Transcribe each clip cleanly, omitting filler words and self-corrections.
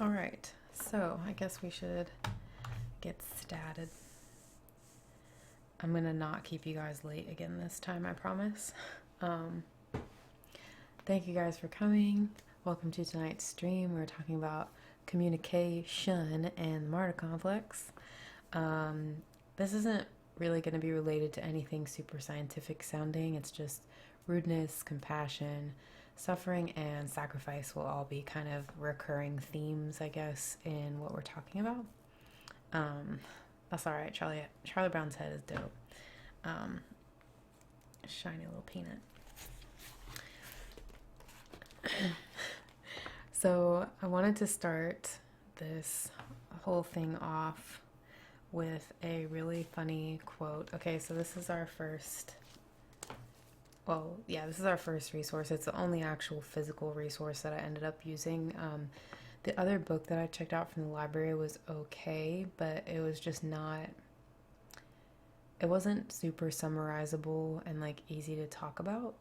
All right, so I guess we should get started. I'm gonna not keep you guys late again this time, I promise. Um, Thank you guys for coming. Welcome to tonight's stream. We're talking about communication and the Martyr complex. Um, this isn't really going to be related to anything super scientific sounding. It's just rudeness, compassion, suffering, and sacrifice will all be kind of recurring themes, I guess, in what we're talking about. Um, that's all right. Charlie Brown's head is dope. Um, Shiny little peanut. So I wanted to start this whole thing off with a really funny quote. Okay, so this is our first, this is our first resource. It's the only actual physical resource that I ended up using. The other book that I checked out from the library was okay, but it was just not, it wasn't super summarizable and like easy to talk about.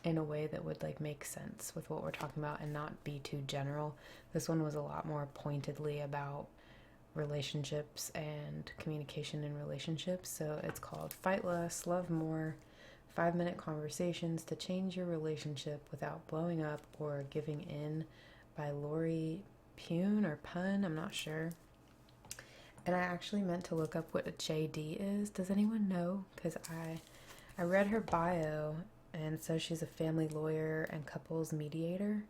In a way that would like make sense with what we're talking about and not be too general. This one was a lot more pointedly about relationships and communication in relationships. So it's called Fight Less, Love More, 5-Minute Conversations to Change Your Relationship Without Blowing Up or Giving In by Lori Pune or Pun, I'm not sure. And I actually meant to look up what a JD is. Does anyone know? Because I read her bio and so she's a family lawyer and couples mediator,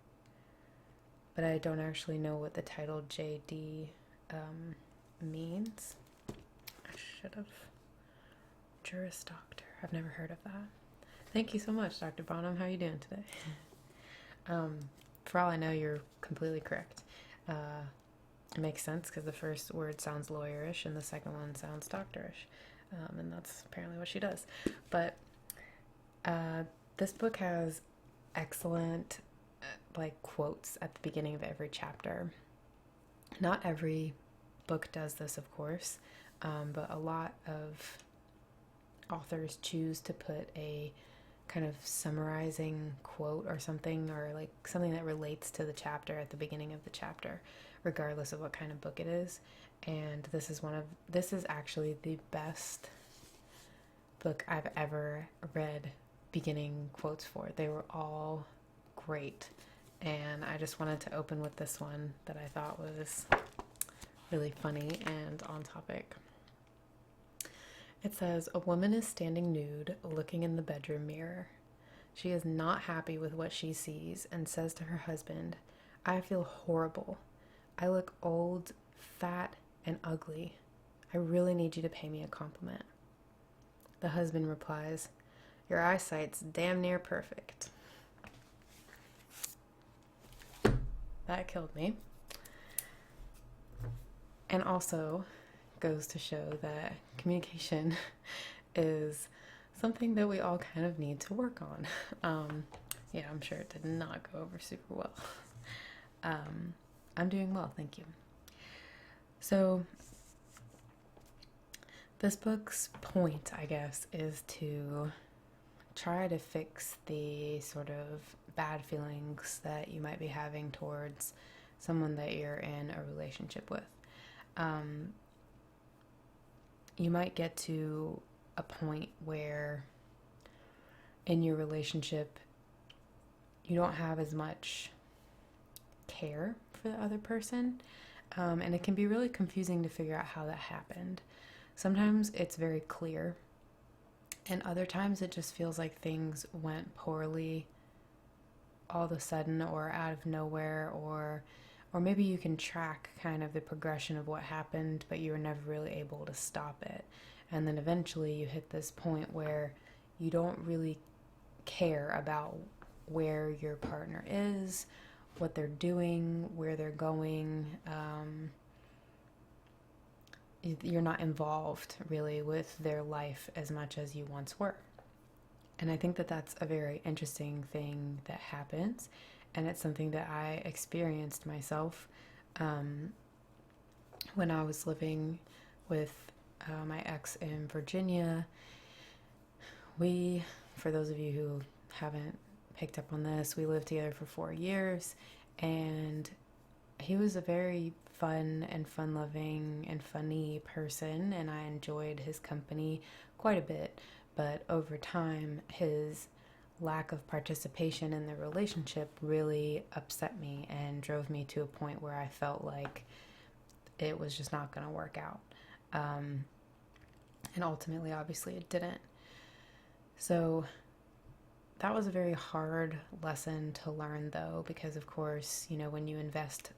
but I don't actually know what the title JD means. I should have. Juris Doctor. I've never heard of that. Thank you so much, Dr. Bonham. How are you doing today? For all I know, you're completely correct. It makes sense because the first word sounds lawyerish and the second one sounds doctorish, and that's apparently what she does. But this book has excellent like quotes at the beginning of every chapter. Not every book does this, of course, but a lot of authors choose to put a kind of summarizing quote or something, or like something that relates to the chapter at the beginning of the chapter, regardless of what kind of book it is. And this is actually the best book I've ever read beginning quotes for. They were all great, and I just wanted to open with this one that I thought was really funny and on topic. It says, "A woman is standing nude, looking in the bedroom mirror. She is not happy with what she sees and says to her husband, 'I feel horrible. I look old, fat, and ugly. I really need you to pay me a compliment.' The husband replies, 'Your eyesight's damn near perfect.'" That killed me. And also goes to show that communication is something that we all kind of need to work on. Yeah, I'm sure it did not go over super well. I'm doing well, thank you. So this book's point, I guess, is to try to fix the sort of bad feelings that you might be having towards someone that you're in a relationship with. You might get to a point where in your relationship you don't have as much care for the other person, and it can be really confusing to figure out how that happened. Sometimes it's very clear, and other times it just feels like things went poorly all of a sudden or out of nowhere, or maybe you can track kind of the progression of what happened, but you were never really able to stop it. And then eventually you hit this point where you don't really care about where your partner is, what they're doing, where they're going. You're not involved really with their life as much as you once were. And I think that that's a very interesting thing that happens, and it's something that I experienced myself when I was living with my ex in Virginia. We, for those of you who haven't picked up on this, we lived together for 4 years, and he was a very fun and fun-loving and funny person, and I enjoyed his company quite a bit. But over time, his lack of participation in the relationship really upset me and drove me to a point where I felt like it was just not going to work out. And ultimately, obviously, it didn't. So that was a very hard lesson to learn, though, because, of course, when you invest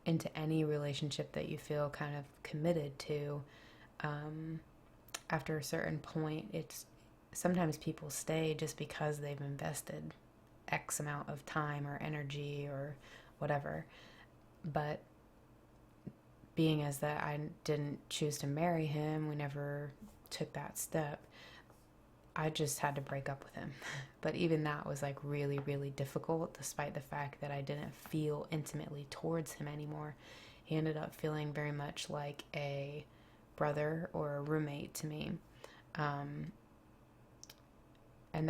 into any relationship that you feel kind of committed to, after a certain point, it's sometimes people stay just because they've invested X amount of time or energy or whatever. But being as that I didn't choose to marry him, we never took that step, I just had to break up with him. But even that was like really, really difficult, despite the fact that I didn't feel intimately towards him anymore. He ended up feeling very much like a brother or a roommate to me. And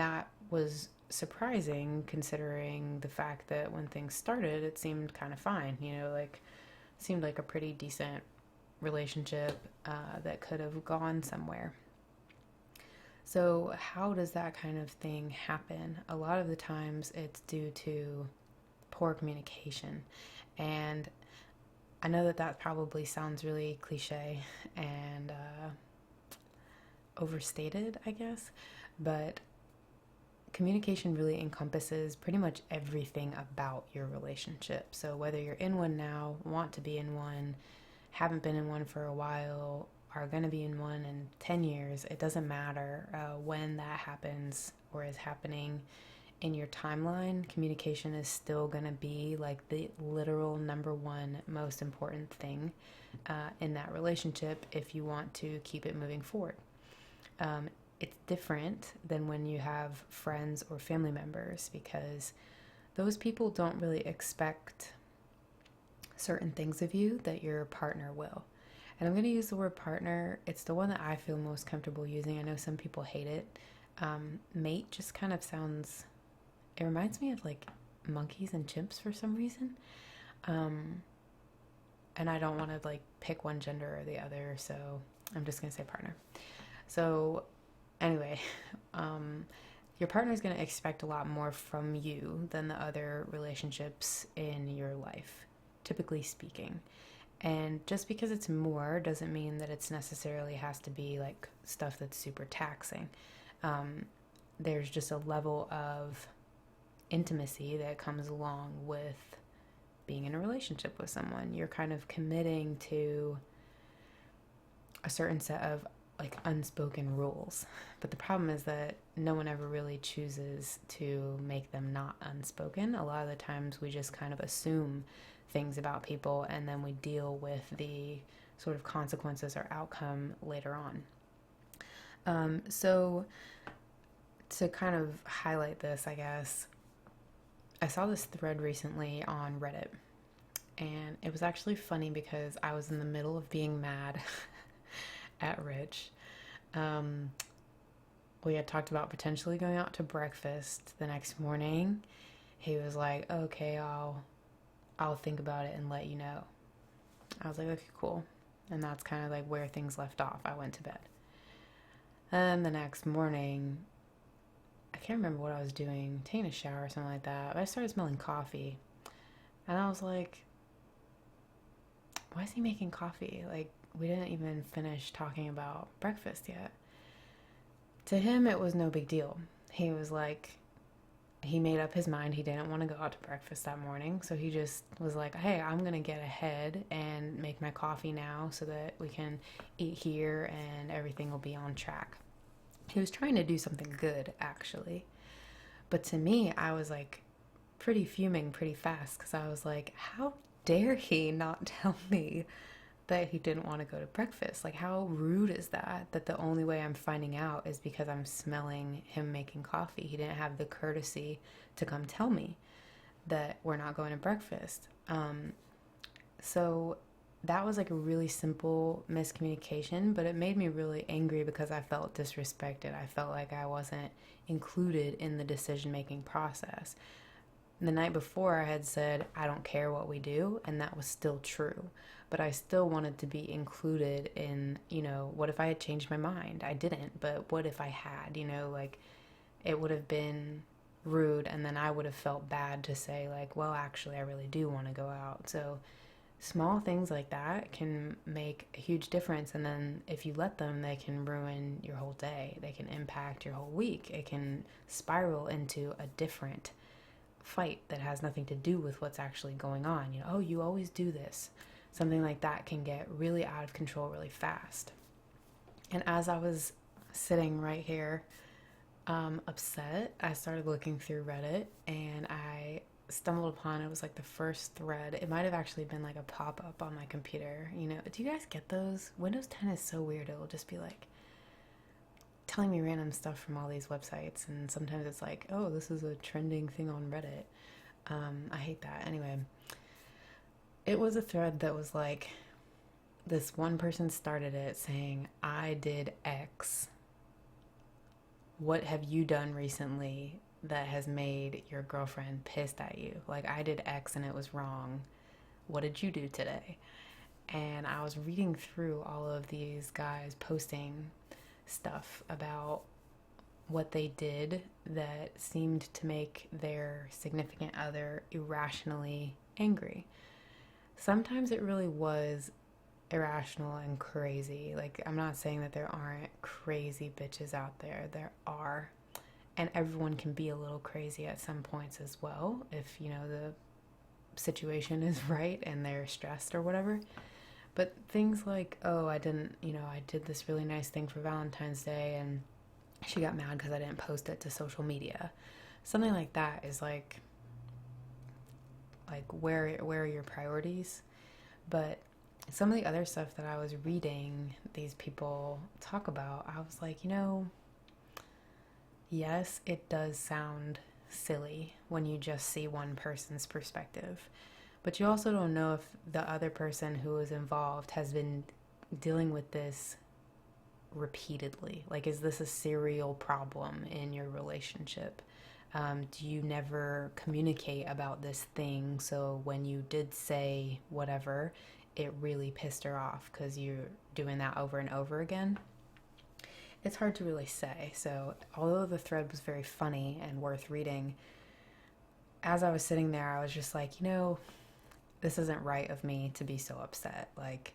that was surprising, considering the fact that when things started, it seemed kind of fine, seemed like a pretty decent relationship that could have gone somewhere. So how does that kind of thing happen? A lot of the times it's due to poor communication. And I know that probably sounds really cliche and overstated, I guess, but communication really encompasses pretty much everything about your relationship. So whether you're in one now, want to be in one, haven't been in one for a while, are going to be in one in 10 years, it doesn't matter when that happens or is happening in your timeline, communication is still going to be like the literal number one most important thing in that relationship if you want to keep it moving forward. It's different than when you have friends or family members, because those people don't really expect certain things of you that your partner will. And I'm going to use the word partner. It's the one that I feel most comfortable using. I know some people hate it. Mate just kind of sounds, it reminds me of like monkeys and chimps for some reason. And I don't want to like pick one gender or the other, so I'm just going to say partner. So anyway, your partner is going to expect a lot more from you than the other relationships in your life, typically speaking. And just because it's more doesn't mean that it's necessarily has to be like stuff that's super taxing. There's just a level of intimacy that comes along with being in a relationship with someone. You're kind of committing to a certain set of like unspoken rules. But the problem is that no one ever really chooses to make them not unspoken. A lot of the times we just kind of assume things about people and then we deal with the sort of consequences or outcome later on. So to kind of highlight this, I guess, I saw this thread recently on Reddit, and it was actually funny because I was in the middle of being mad at Rich. We had talked about potentially going out to breakfast the next morning. He was like, okay, I'll think about it and let you know. I was like, okay, cool. And that's kind of like where things left off. I went to bed. And the next morning, I can't remember what I was doing, taking a shower or something like that, but I started smelling coffee. And I was like, why is he making coffee? Like, we didn't even finish talking about breakfast yet. To him, it was no big deal. He was like, he made up his mind he didn't want to go out to breakfast that morning, so he just was like, hey, I'm gonna get ahead and make my coffee now so that we can eat here and everything will be on track. He was trying to do something good, actually, but to me, I was like pretty fuming pretty fast, because I was like, how dare he not tell me that he didn't want to go to breakfast? Like, how rude is that the only way I'm finding out is because I'm smelling him making coffee? He didn't have the courtesy to come tell me that we're not going to breakfast. So that was like a really simple miscommunication, but it made me really angry because I felt disrespected. I felt like I wasn't included in the decision-making process. the night before I had said, I don't care what we do, and that was still true. But I still wanted to be included in, what if I had changed my mind? I didn't, but what if I had, like it would have been rude, and then I would have felt bad to say, like, well, actually, I really do want to go out. So small things like that can make a huge difference, and then if you let them, they can ruin your whole day. They can impact your whole week. It can spiral into a different fight that has nothing to do with what's actually going on. Oh, you always do this. Something like that can get really out of control really fast. And as I was sitting right here, upset, I started looking through Reddit, and I stumbled upon, it was like the first thread. It might have actually been like a pop-up on my computer. Do you guys get those? Windows 10 is so weird. It will just be like telling me random stuff from all these websites, and sometimes it's like, oh, this is a trending thing on Reddit. I hate that. Anyway, it was a thread that was like, this one person started it saying, I did X. What have you done recently that has made your girlfriend pissed at you? Like, I did X and it was wrong. What did you do today? And I was reading through all of these guys posting stuff about what they did that seemed to make their significant other irrationally angry. Sometimes it really was irrational and crazy. Like, I'm not saying that there aren't crazy bitches out there. There are. And everyone can be a little crazy at some points as well, if, the situation is right and they're stressed or whatever. But things like, oh, I did this really nice thing for Valentine's Day, and she got mad because I didn't post it to social media. Something like that is like where are your priorities? But some of the other stuff that I was reading these people talk about, I was like, yes, it does sound silly when you just see one person's perspective. But you also don't know if the other person who is involved has been dealing with this repeatedly. Like, is this a serial problem in your relationship? Do you never communicate about this thing? So when you did say whatever, it really pissed her off because you're doing that over and over again. It's hard to really say. So although the thread was very funny and worth reading, as I was sitting there, I was just like, this isn't right of me to be so upset. Like,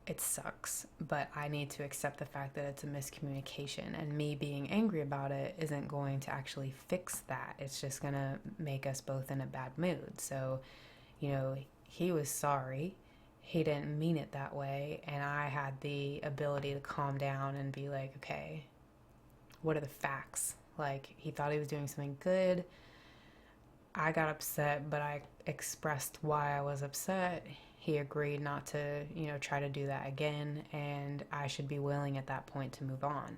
it sucks, but I need to accept the fact that it's a miscommunication, and me being angry about it isn't going to actually fix that. It's just going to make us both in a bad mood. So, he was sorry. He didn't mean it that way, and I had the ability to calm down and be like, okay, what are the facts? Like, he thought he was doing something good. I got upset, but I expressed why I was upset. He agreed not to, try to do that again, and I should be willing at that point to move on.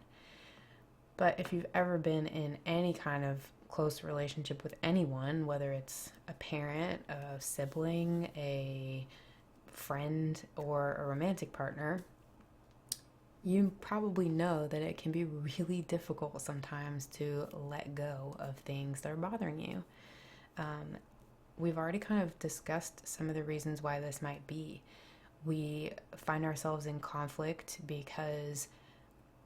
But if you've ever been in any kind of close relationship with anyone, whether it's a parent, a sibling, a friend, or a romantic partner, you probably know that it can be really difficult sometimes to let go of things that are bothering you. We've already kind of discussed some of the reasons why this might be. We find ourselves in conflict because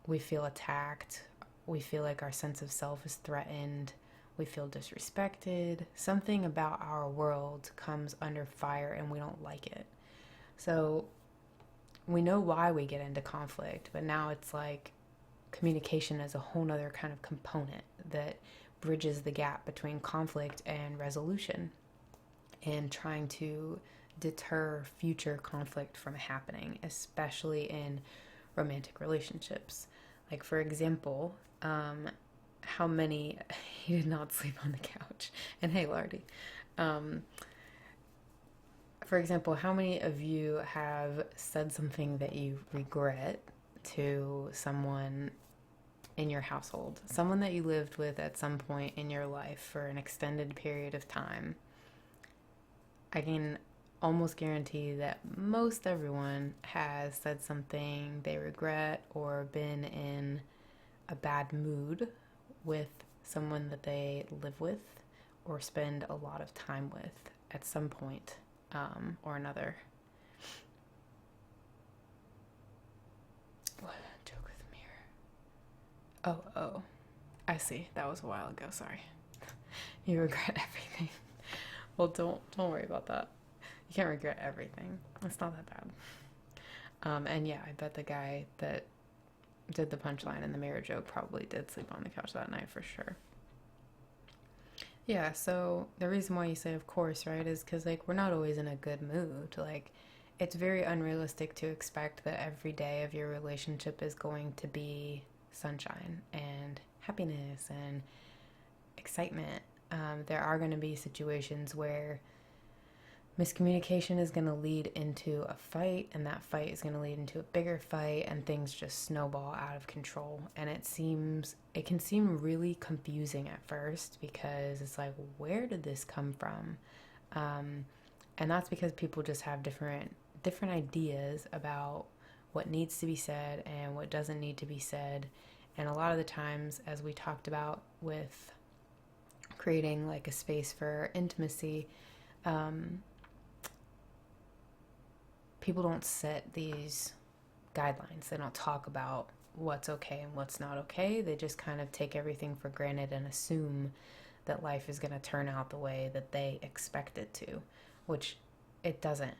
we feel attacked. We feel like our sense of self is threatened. We feel disrespected. Something about our world comes under fire and we don't like it. So we know why we get into conflict, but now it's like communication is a whole nother kind of component that bridges the gap between conflict and resolution, and trying to deter future conflict from happening, especially in romantic relationships. Like, for example, how many, he did not sleep on the couch, and hey, Lardy. For example, how many of you have said something that you regret to someone in your household, someone that you lived with at some point in your life for an extended period of time? I can almost guarantee that most everyone has said something they regret or been in a bad mood with someone that they live with or spend a lot of time with at some point or another. What? Joke with mirror. Oh, I see. That was a while ago. Sorry. You regret everything. Well, don't worry about that. You can't regret everything. It's not that bad. And yeah, I bet the guy that did the punchline in the mirror joke probably did sleep on the couch that night for sure. Yeah, so the reason why you say of course, right, is because, like, we're not always in a good mood. Like, it's very unrealistic to expect that every day of your relationship is going to be sunshine and happiness and excitement. There are going to be situations where miscommunication is going to lead into a fight, and that fight is going to lead into a bigger fight, and things just snowball out of control. And it can seem really confusing at first, because it's like, where did this come from? And that's because people just have different ideas about what needs to be said and what doesn't need to be said. And a lot of the times, as we talked about with creating like a space for intimacy, people don't set these guidelines. They don't talk about what's okay and what's not okay. They just kind of take everything for granted and assume that life is going to turn out the way that they expect it to, which it doesn't.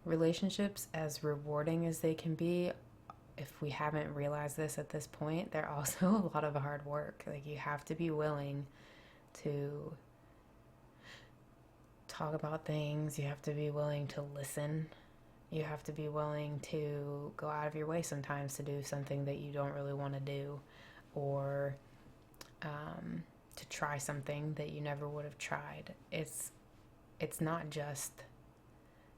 Relationships, as rewarding as they can be, if we haven't realized this at this point, they're also a lot of hard work. Like, you have to be willing to talk about things. You have to be willing to listen. You have to be willing to go out of your way sometimes to do something that you don't really want to do, or to try something that you never would have tried. It's not just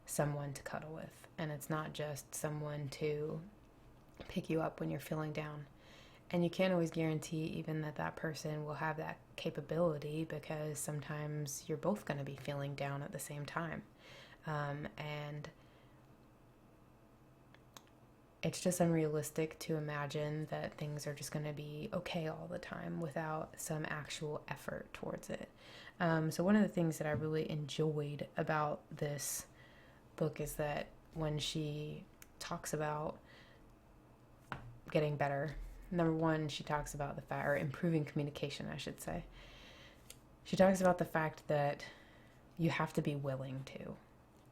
someone to cuddle with, and it's not just someone to pick you up when you're feeling down. And you can't always guarantee even that person will have that capability, because sometimes you're both going to be feeling down at the same time. And it's just unrealistic to imagine that things are just going to be okay all the time without some actual effort towards it. So one of the things that I really enjoyed about this book is that when she talks about getting better, number one, she talks about the fact, or improving communication, I should say. She talks about the fact that you have to be willing to.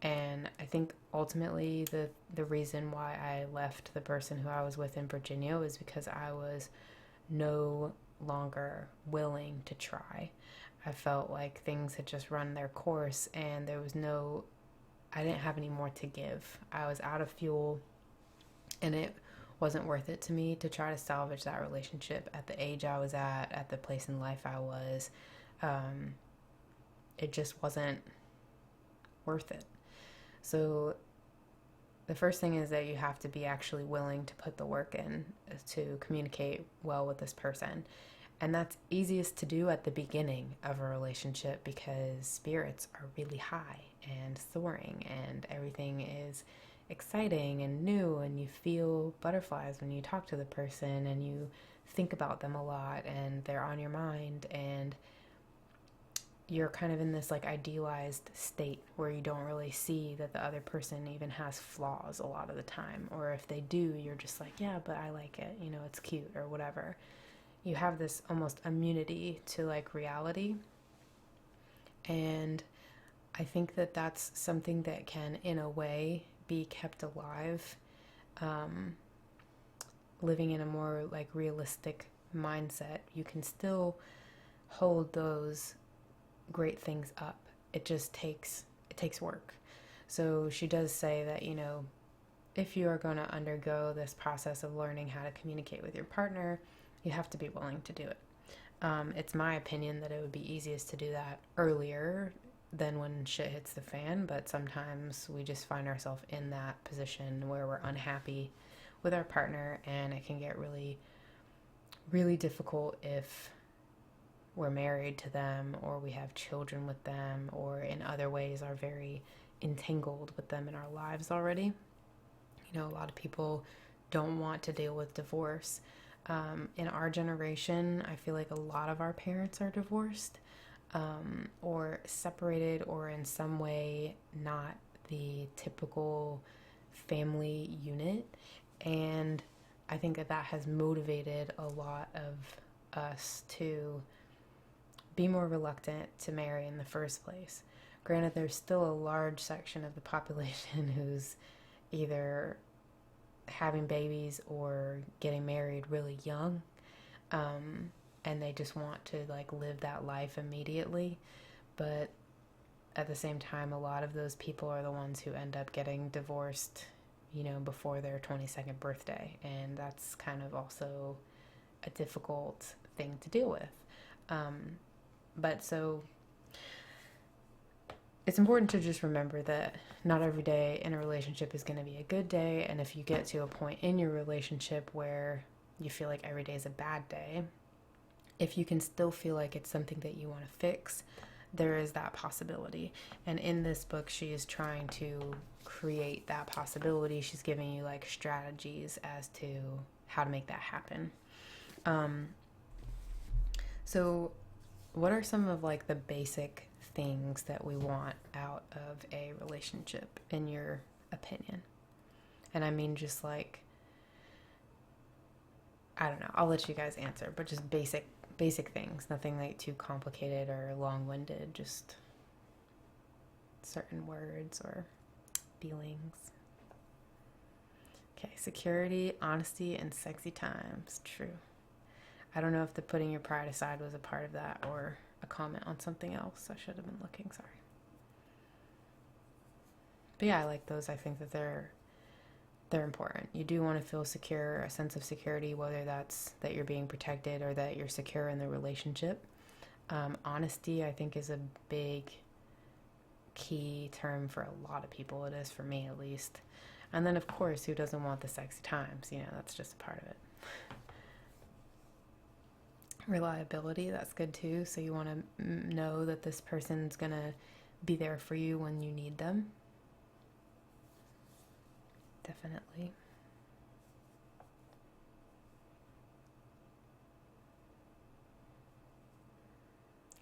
And I think ultimately the reason why I left the person who I was with in Virginia was because I was no longer willing to try. I felt like things had just run their course, and I didn't have any more to give. I was out of fuel, and it wasn't worth it to me to try to salvage that relationship at the age I was at the place in life I was. It just wasn't worth it. So the first thing is that you have to be actually willing to put the work in to communicate well with this person. And that's easiest to do at the beginning of a relationship, because spirits are really high and soaring, and everything is exciting and new, and you feel butterflies when you talk to the person, and you think about them a lot, and they're on your mind, and you're kind of in this like idealized state where you don't really see that the other person even has flaws a lot of the time, or if they do, you're just like, yeah, but I like it, it's cute or whatever. You have this almost immunity to like reality, and I think that that's something that can, in a way, be kept alive, living in a more like realistic mindset. You can still hold those great things up. It just takes work. So she does say that, if you are going to undergo this process of learning how to communicate with your partner, you have to be willing to do it. It's my opinion that it would be easiest to do that earlier than when shit hits the fan, but sometimes we just find ourselves in that position where we're unhappy with our partner, and it can get really, really difficult if we're married to them, or we have children with them, or in other ways are very entangled with them in our lives already. A lot of people don't want to deal with divorce. In our generation, I feel like a lot of our parents are divorced. or separated, or in some way not the typical family unit. And I think that that has motivated a lot of us to be more reluctant to marry in the first place. Granted, there's still a large section of the population who's either having babies or getting married really young, and they just want to like live that life immediately. But at the same time, a lot of those people are the ones who end up getting divorced, before their 22nd birthday, and that's kind of also a difficult thing to deal with. But so it's important to just remember that not every day in a relationship is going to be a good day. And if you get to a point in your relationship where you feel like every day is a bad day, if you can still feel like it's something that you want to fix, there is that possibility. And in this book, she is trying to create that possibility. She's giving you like strategies as to how to make that happen. So what are some of like the basic things that we want out of a relationship, in your opinion? And I mean, just like, I don't know, I'll let you guys answer, but just basic things, nothing like too complicated or long-winded, just certain words or feelings. Okay, security, honesty, and sexy times. True. I don't know if the putting your pride aside was a part of that or a comment on something else. I should have been looking, sorry. But yeah, I like those. I think that they're important. You do want to feel secure, a sense of security, whether that's that you're being protected or that you're secure in the relationship. Honesty, I think, is a big key term for a lot of people. It is for me, at least. And then, of course, who doesn't want the sexy times? That's just a part of it. Reliability, that's good too. So you want to know that this person's going to be there for you when you need them. Definitely.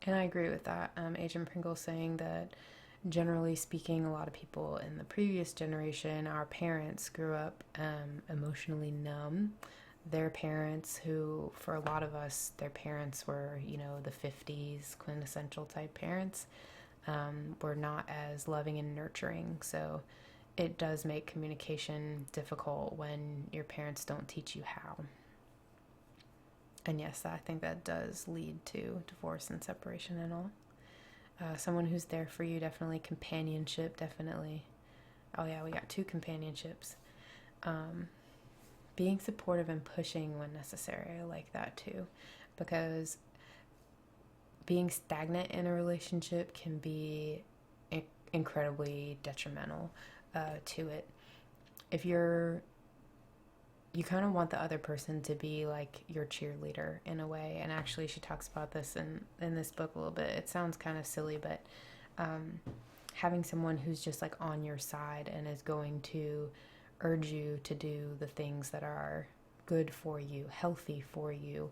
And I agree with that. Agent Pringle saying that generally speaking, a lot of people in the previous generation, our parents grew up emotionally numb. Their parents, who for a lot of us, their parents were, the 50s quintessential type parents, were not as loving and nurturing. So it does make communication difficult when your parents don't teach you how. And yes, I think that does lead to divorce and separation and all. Someone who's there for you, definitely. Companionship, definitely. Oh yeah, we got 2 companionships. Being supportive and pushing when necessary, I like that too. Because being stagnant in a relationship can be incredibly detrimental to it. If you kind of want the other person to be like your cheerleader in a way. And actually she talks about this in this book a little bit. It sounds kind of silly, but having someone who's just like on your side and is going to urge you to do the things that are good for you, healthy for you,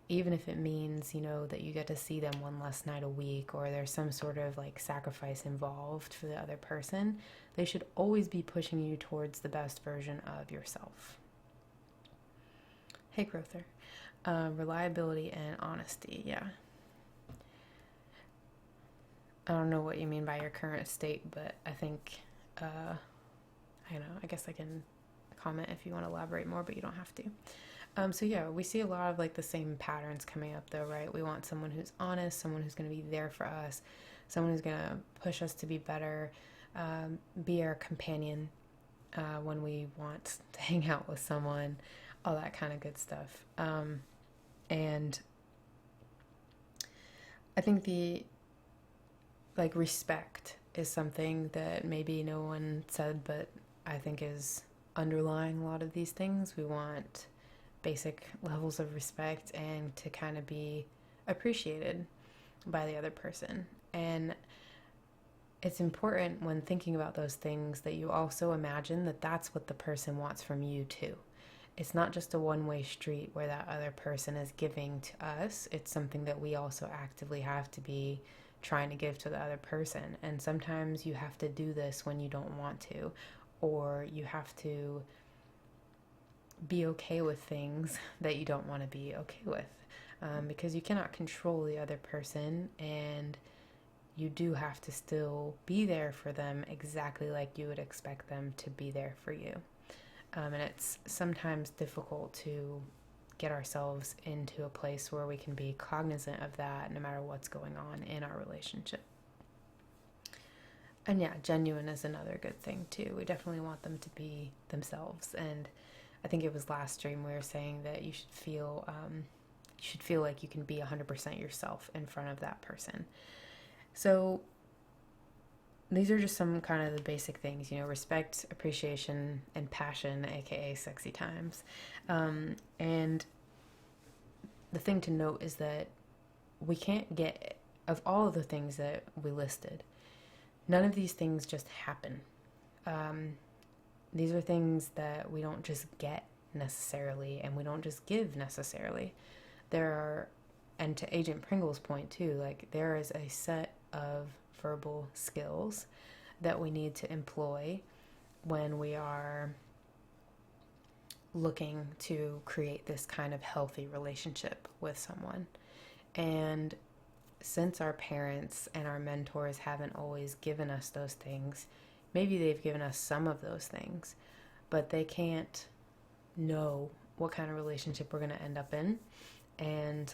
even if it means, that you get to see them one less night a week, or there's some sort of like sacrifice involved for the other person. They should always be pushing you towards the best version of yourself. Hey, Growther. Reliability and honesty, yeah. I don't know what you mean by your current state, but I think, I don't know, I guess I can comment if you want to elaborate more, but you don't have to. So yeah, we see a lot of like the same patterns coming up though, right? We want someone who's honest, someone who's going to be there for us, someone who's going to push us to be better, be our companion when we want to hang out with someone, all that kind of good stuff. And I think the respect is something that maybe no one said, but I think is underlying a lot of these things. We want basic levels of respect and to kind of be appreciated by the other person. And it's important when thinking about those things that you also imagine that that's what the person wants from you too. It's not just a one-way street where that other person is giving to us. It's something that we also actively have to be trying to give to the other person. And sometimes you have to do this when you don't want to, or you have to be okay with things that you don't want to be okay with, because you cannot control the other person, and you do have to still be there for them exactly like you would expect them to be there for you. And it's sometimes difficult to get ourselves into a place where we can be cognizant of that no matter what's going on in our relationship. And yeah, genuine is another good thing too. We definitely want them to be themselves. And I think it was last stream we were saying that you should feel like you can be 100% yourself in front of that person. So these are just some kind of the basic things, respect, appreciation, and passion, aka sexy times. And the thing to note is that we can't get, of all of the things that we listed, none of these things just happen. These are things that we don't just get necessarily, and we don't just give necessarily. There are, and to Agent Pringle's point too, there is a set of verbal skills that we need to employ when we are looking to create this kind of healthy relationship with someone. And since our parents and our mentors haven't always given us those things, maybe they've given us some of those things, but they can't know what kind of relationship we're going to end up in. And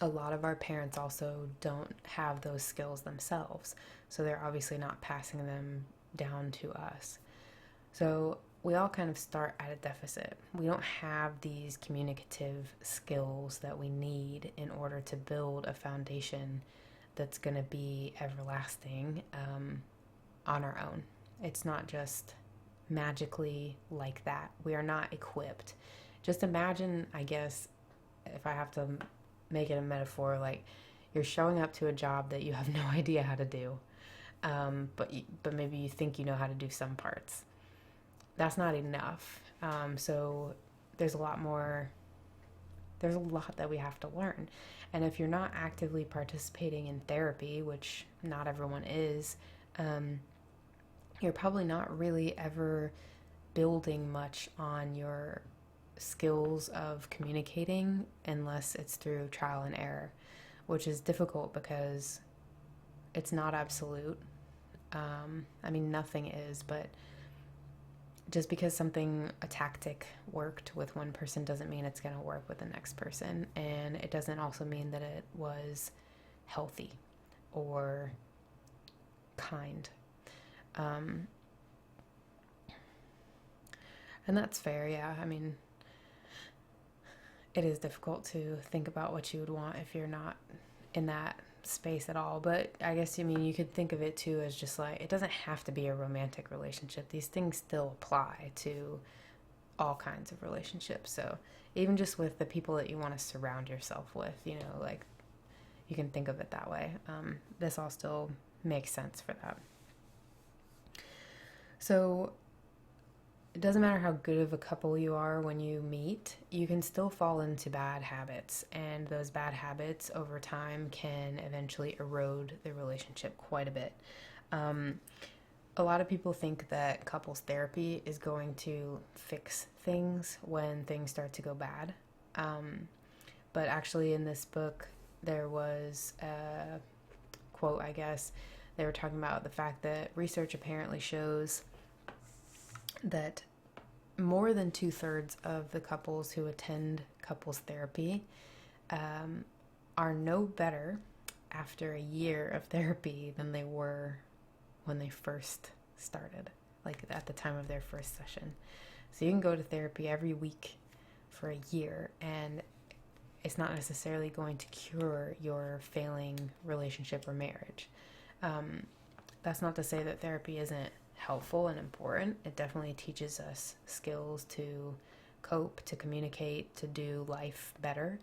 a lot of our parents also don't have those skills themselves, so they're obviously not passing them down to us. So we all kind of start at a deficit. We don't have these communicative skills that we need in order to build a foundation that's going to be everlasting on our own. It's not just magically like that. We are not equipped. Just imagine, I guess, if I have to make it a metaphor, like you're showing up to a job that you have no idea how to do, but maybe you think you know how to do some parts. That's not enough. So there's a lot that we have to learn. And if you're not actively participating in therapy, which not everyone is, you're probably not really ever building much on your skills of communicating unless it's through trial and error, which is difficult because it's not absolute. Nothing is, but just because a tactic worked with one person doesn't mean it's going to work with the next person. And it doesn't also mean that it was healthy or kind. And that's fair, yeah. It is difficult to think about what you would want if you're not in that space at all. But I guess, you could think of it too as just it doesn't have to be a romantic relationship. These things still apply to all kinds of relationships. So even just with the people that you want to surround yourself with, you can think of it that way. This all still makes sense for that. So it doesn't matter how good of a couple you are when you meet, you can still fall into bad habits. And those bad habits over time can eventually erode the relationship quite a bit. A lot of people think that couples therapy is going to fix things when things start to go bad. But actually in this book, there was a quote, I guess. They were talking about the fact that research apparently shows that more than 2/3 of the couples who attend couples therapy are no better after a year of therapy than they were when they first started, at the time of their first session. So you can go to therapy every week for a year, and it's not necessarily going to cure your failing relationship or marriage. That's not to say that therapy isn't helpful and important. It definitely teaches us skills to cope, to communicate, to do life better.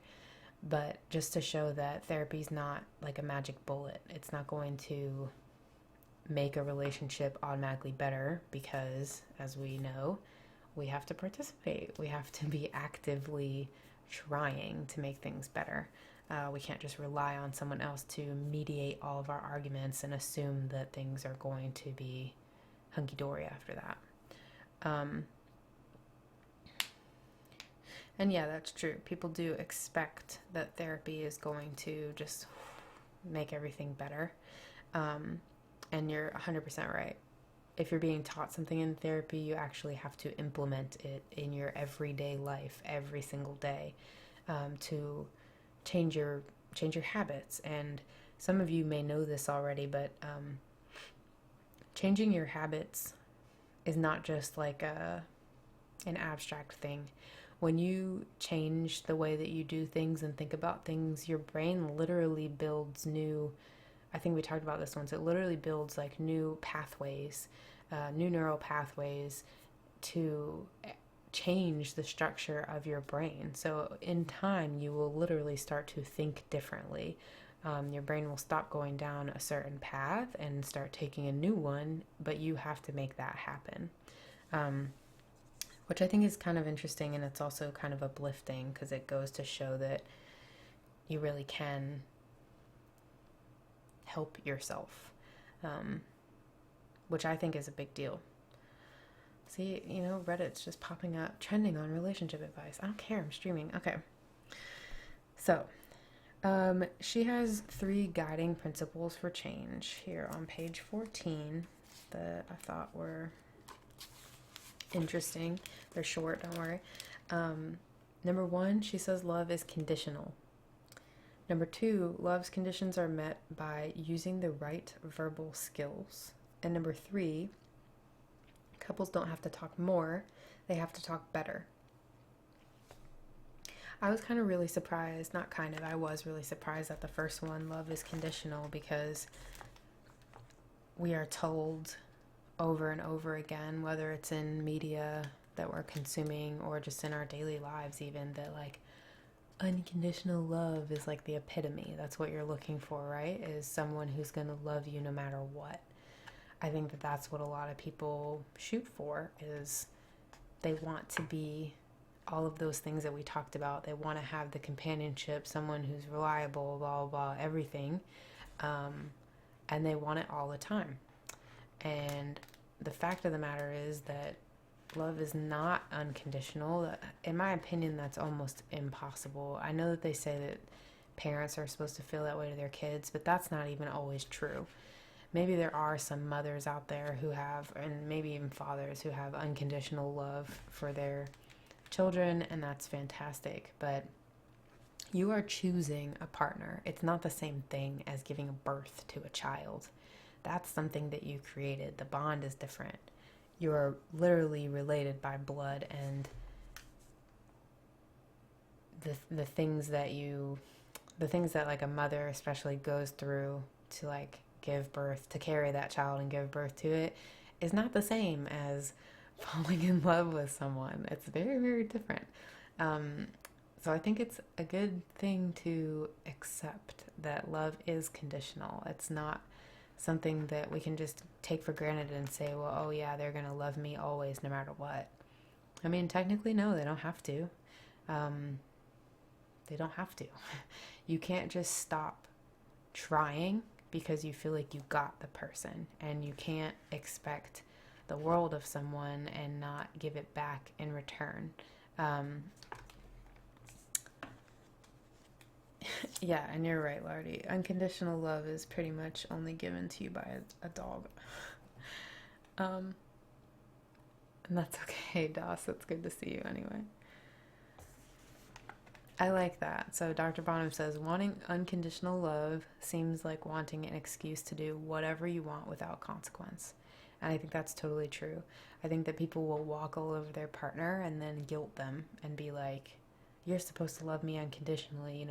But just to show that therapy is not like a magic bullet. It's not going to make a relationship automatically better because, as we know, we have to participate. We have to be actively trying to make things better. We can't just rely on someone else to mediate all of our arguments and assume that things are going to be hunky-dory after that. And yeah, that's true. People do expect that therapy is going to just make everything better. And you're 100% right. If you're being taught something in therapy, you actually have to implement it in your everyday life every single day, to change your habits. And some of you may know this already, but changing your habits is not just like an abstract thing. When you change the way that you do things and think about things, your brain literally builds new, I think we talked about this once, it literally builds like new pathways, new neural pathways to change the structure of your brain. So in time, you will literally start to think differently. Your brain will stop going down a certain path and start taking a new one, but you have to make that happen. Which I think is kind of interesting, and it's also kind of uplifting because it goes to show that you really can help yourself, which I think is a big deal. See, Reddit's just popping up, trending on relationship advice. I don't care, I'm streaming. Okay. So, she has 3 guiding principles for change here on page 14 that I thought were interesting. They're short, don't worry. Number 1, she says love is conditional. Number 2, love's conditions are met by using the right verbal skills. And number 3, couples don't have to talk more, they have to talk better. I was really surprised, I was really surprised at the first one, love is conditional, because we are told over and over again, whether it's in media that we're consuming or just in our daily lives even, that like unconditional love is like the epitome. That's what you're looking for, right? Is someone who's going to love you no matter what. I think that that's what a lot of people shoot for, is they want to be all of those things that we talked about. They want to have the companionship, someone who's reliable, blah, blah, blah, everything. And they want it all the time. And the fact of the matter is that love is not unconditional. In my opinion, that's almost impossible. I know that they say that parents are supposed to feel that way to their kids, but that's not even always true. Maybe there are some mothers out there who have, and maybe even fathers who have unconditional love for their children, and that's fantastic. But you are choosing a partner. It's not the same thing as giving birth to a child. That's something that you created. The bond is different. You're literally related by blood, and the things that like a mother especially goes through to like give birth, to carry that child and give birth to it, is not the same as falling in love with someone. It's very, very different. So I think it's a good thing to accept that love is conditional. It's not something that we can just take for granted and say, well, oh yeah, they're going to love me always no matter what. I mean, technically, no, they don't have to. They don't have to. You can't just stop trying because you feel like you got the person, and you can't expect the world of someone and not give it back in return. Yeah, and you're right, Lardy. Unconditional love is pretty much only given to you by a dog. And that's okay, Doss. It's good to see you anyway. I like that. So Dr. Bonham says, wanting unconditional love seems like wanting an excuse to do whatever you want without consequence. And I think that's totally true. I think that people will walk all over their partner and then guilt them and be like, you're supposed to love me unconditionally,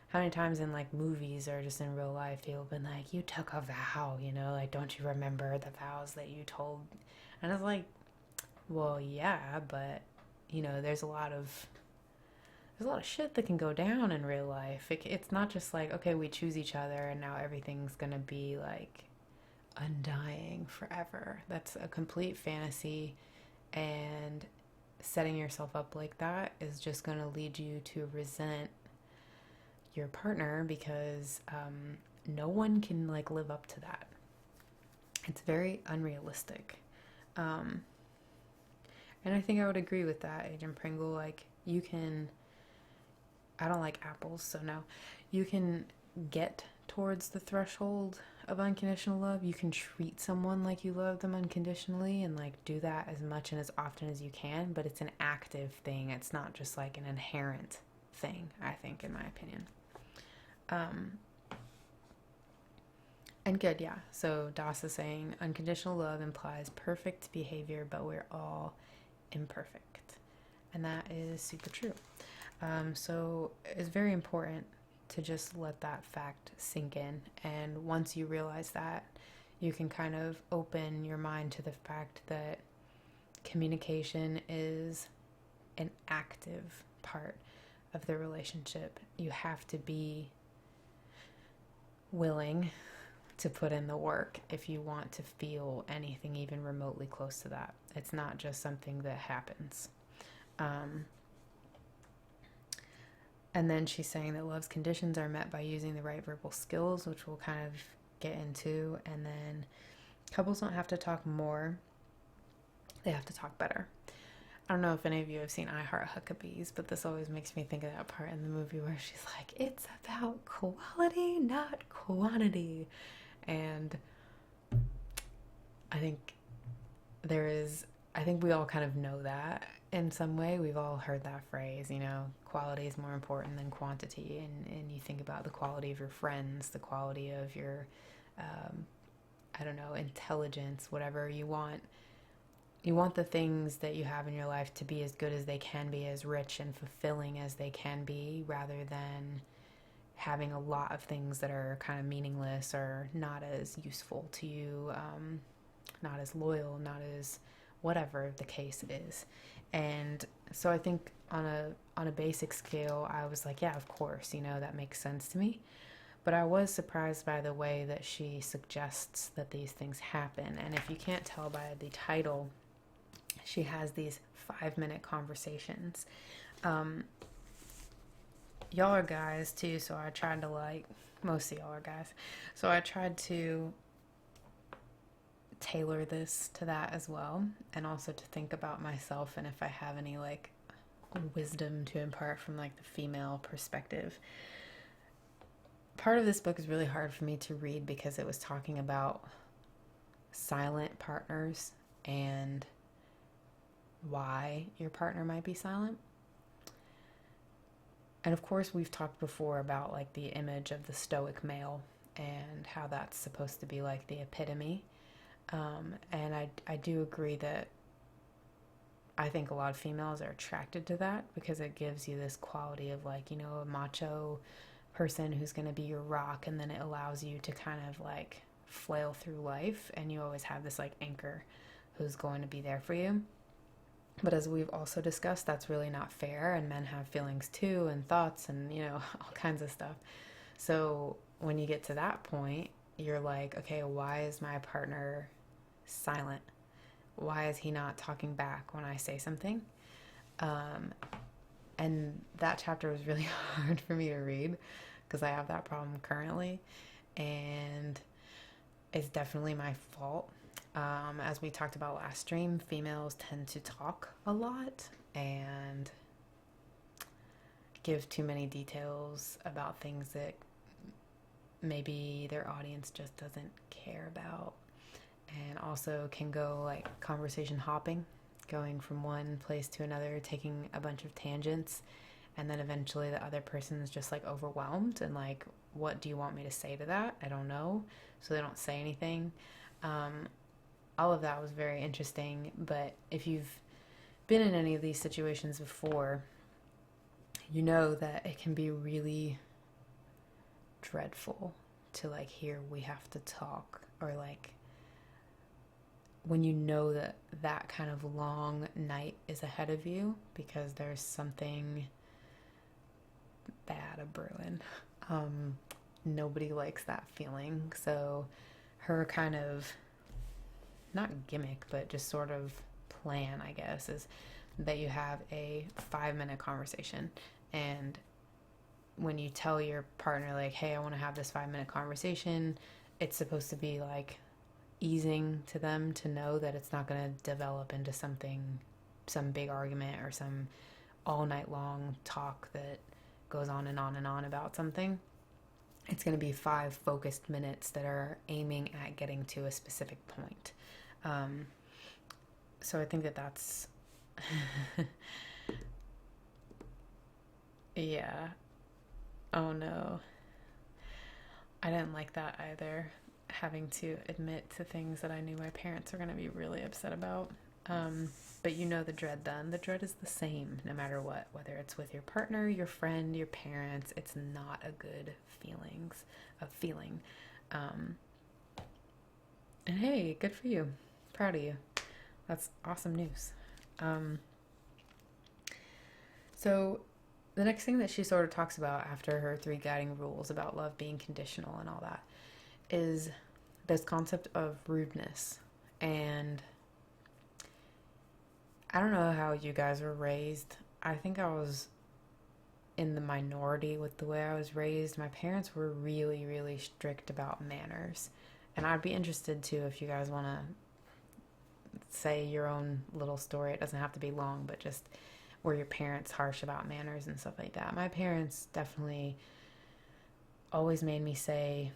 How many times in like movies or just in real life people have been like, you took a vow, like, don't you remember the vows that you told? And it's like, well, yeah, but there's a lot of shit that can go down in real life. It's not just like, okay, we choose each other and now everything's gonna be like undying forever. That's a complete fantasy, and setting yourself up like that is just gonna lead you to resent your partner, because no one can like live up to that. It's very unrealistic. And I think I would agree with that, Agent Pringle. Like, you can, I don't like apples, so no. You can get towards the threshold of unconditional love. You can treat someone like you love them unconditionally and like do that as much and as often as you can, but it's an active thing. It's not just like an inherent thing, I think, in my opinion. And good, yeah. So Das is saying unconditional love implies perfect behavior, but we're all imperfect. And that is super true. So it's very important to just let that fact sink in. And once you realize that, you can kind of open your mind to the fact that communication is an active part of the relationship. You have to be willing to put in the work if you want to feel anything even remotely close to that. It's not just something that happens. And then she's saying that love's conditions are met by using the right verbal skills, which we'll kind of get into. And then couples don't have to talk more, they have to talk better. I don't know if any of you have seen I Heart Huckabees, but this always makes me think of that part in the movie where she's like, it's about quality, not quantity. And I think we all kind of know that in some way. We've all heard that phrase, you know, quality is more important than quantity. And you think about the quality of your friends, the quality of your, intelligence, whatever you want. You want the things that you have in your life to be as good as they can be, as rich and fulfilling as they can be, rather than having a lot of things that are kind of meaningless or not as useful to you, not as loyal, not as whatever the case is. And so I think on a basic scale, I was like, yeah, of course, you know, that makes sense to me. But I was surprised by the way that she suggests that these things happen. And if you can't tell by the title, she has these 5-minute conversations. Y'all are guys too, so I tried to most of y'all are guys. So I tried to tailor this to that as well, and also to think about myself and if I have any wisdom to impart from the female perspective. Part of this book is really hard for me to read because it was talking about silent partners and why your partner might be silent. And of course, we've talked before about the image of the stoic male and how that's supposed to be the epitome. And I do agree that I think a lot of females are attracted to that because it gives you this quality of a macho person who's going to be your rock, and then it allows you to kind of flail through life, and you always have this anchor who's going to be there for you. But as we've also discussed, that's really not fair, and men have feelings too, and thoughts, and all kinds of stuff. So when you get to that point, you're like, okay, why is my partner silent? Why is he not talking back when I say something? And that chapter was really hard for me to read because I have that problem currently, and it's definitely my fault. As we talked about last stream, females tend to talk a lot and give too many details about things that maybe their audience just doesn't care about, and also can go conversation hopping, going from one place to another, taking a bunch of tangents, and then eventually the other person is just overwhelmed and what do you want me to say to that? I don't know. So they don't say anything. All of that was very interesting, but if you've been in any of these situations before, you know that it can be really dreadful to hear we have to talk, or when you know that kind of long night is ahead of you because there's something bad a brewing. Nobody likes that feeling. So her kind of, not gimmick, but just sort of plan, I guess, is that you have a 5-minute conversation, and when you tell your partner, like, hey, I want to have this 5-minute conversation, it's supposed to be like easing to them to know that it's not going to develop into something, some big argument or some all night long talk that goes on and on and on about something. It's going to be 5 focused minutes that are aiming at getting to a specific point. So I think that that's yeah. Oh no. I didn't like that either, having to admit to things that I knew my parents were going to be really upset about. But you know the dread then. The dread is the same no matter what, whether it's with your partner, your friend, your parents. It's not a good feeling. And hey, good for you. Proud of you. That's awesome news. So the next thing that she sort of talks about after her 3 guiding rules about love being conditional and all that is this concept of rudeness. And I don't know how you guys were raised. I think I was in the minority with the way I was raised. My parents were really, really strict about manners. And I'd be interested too if you guys want to say your own little story. It doesn't have to be long, but just were your parents harsh about manners and stuff like that? My parents definitely always made me say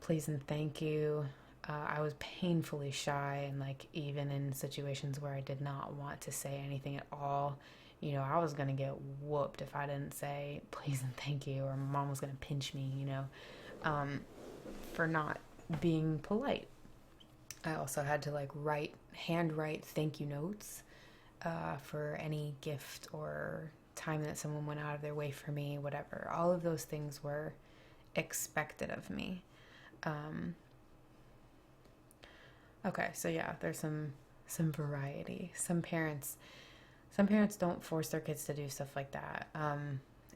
please and thank you. I was painfully shy, and like even in situations where I did not want to say anything at all, you know, I was gonna get whooped if I didn't say please and thank you, or my mom was gonna pinch me, you know, for not being polite. I also had to like handwrite thank you notes for any gift or time that someone went out of their way for me, whatever. All of those things were expected of me. Okay, so yeah, there's some variety. Some parents don't force their kids to do stuff like that.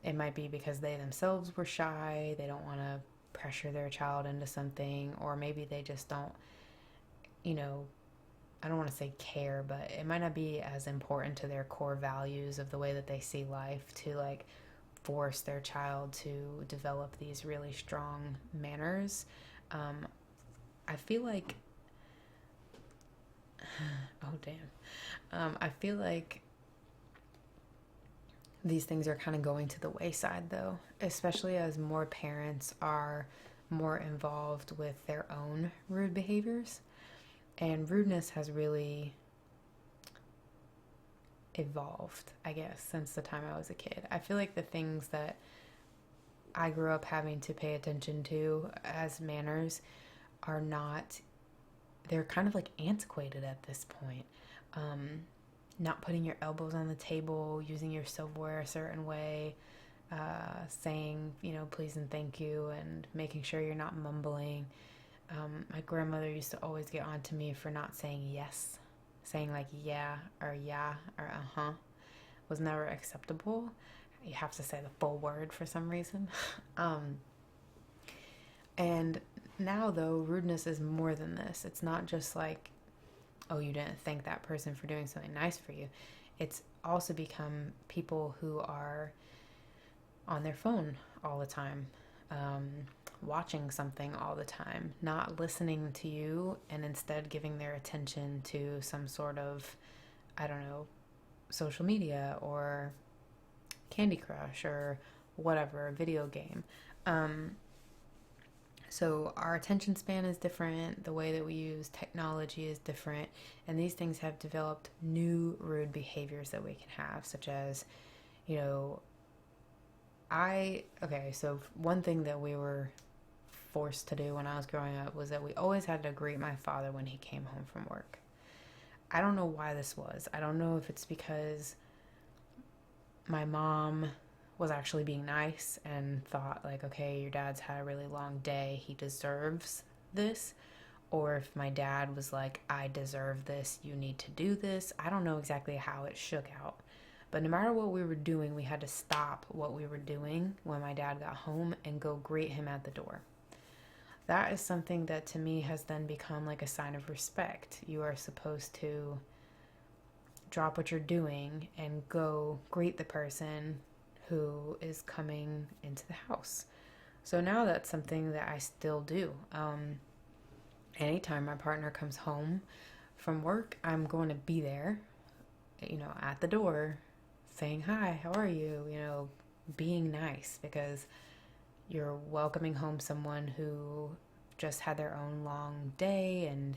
It might be because they themselves were shy. They don't want to pressure their child into something, or maybe they just don't, you know, I don't want to say care, but it might not be as important to their core values of the way that they see life to like force their child to develop these really strong manners. I feel like, oh damn, I feel like these things are kind of going to the wayside though, especially as more parents are more involved with their own rude behaviors. And rudeness has really evolved, I guess, since the time I was a kid. I feel like the things that I grew up having to pay attention to as manners are not, they're kind of like antiquated at this point. Not putting your elbows on the table, using your silverware a certain way, saying, you know, please and thank you, and making sure you're not mumbling. My grandmother used to always get on to me for not saying yes. Saying like yeah or uh-huh was never acceptable. You have to say the full word for some reason. And now though, rudeness is more than this. It's not just like, oh, you didn't thank that person for doing something nice for you. It's also become people who are on their phone all the time, watching something all the time, not listening to you, and instead giving their attention to some sort of, I don't know, social media or Candy Crush or whatever, video game. So our attention span is different, the way that we use technology is different, and these things have developed new rude behaviors that we can have, such as, you know, so one thing that we were forced to do when I was growing up was that we always had to greet my father when he came home from work. I don't know why this was. I don't know if it's because my mom was actually being nice and thought like, okay, your dad's had a really long day, he deserves this, or if my dad was like, I deserve this, you need to do this. I don't know exactly how it shook out. But no matter what we were doing, we had to stop what we were doing when my dad got home and go greet him at the door. That is something that to me has then become like a sign of respect. You are supposed to drop what you're doing and go greet the person who is coming into the house. So now that's something that I still do. Anytime my partner comes home from work, I'm going to be there, at the door, saying, hi, how are you? Being nice, because you're welcoming home someone who just had their own long day and,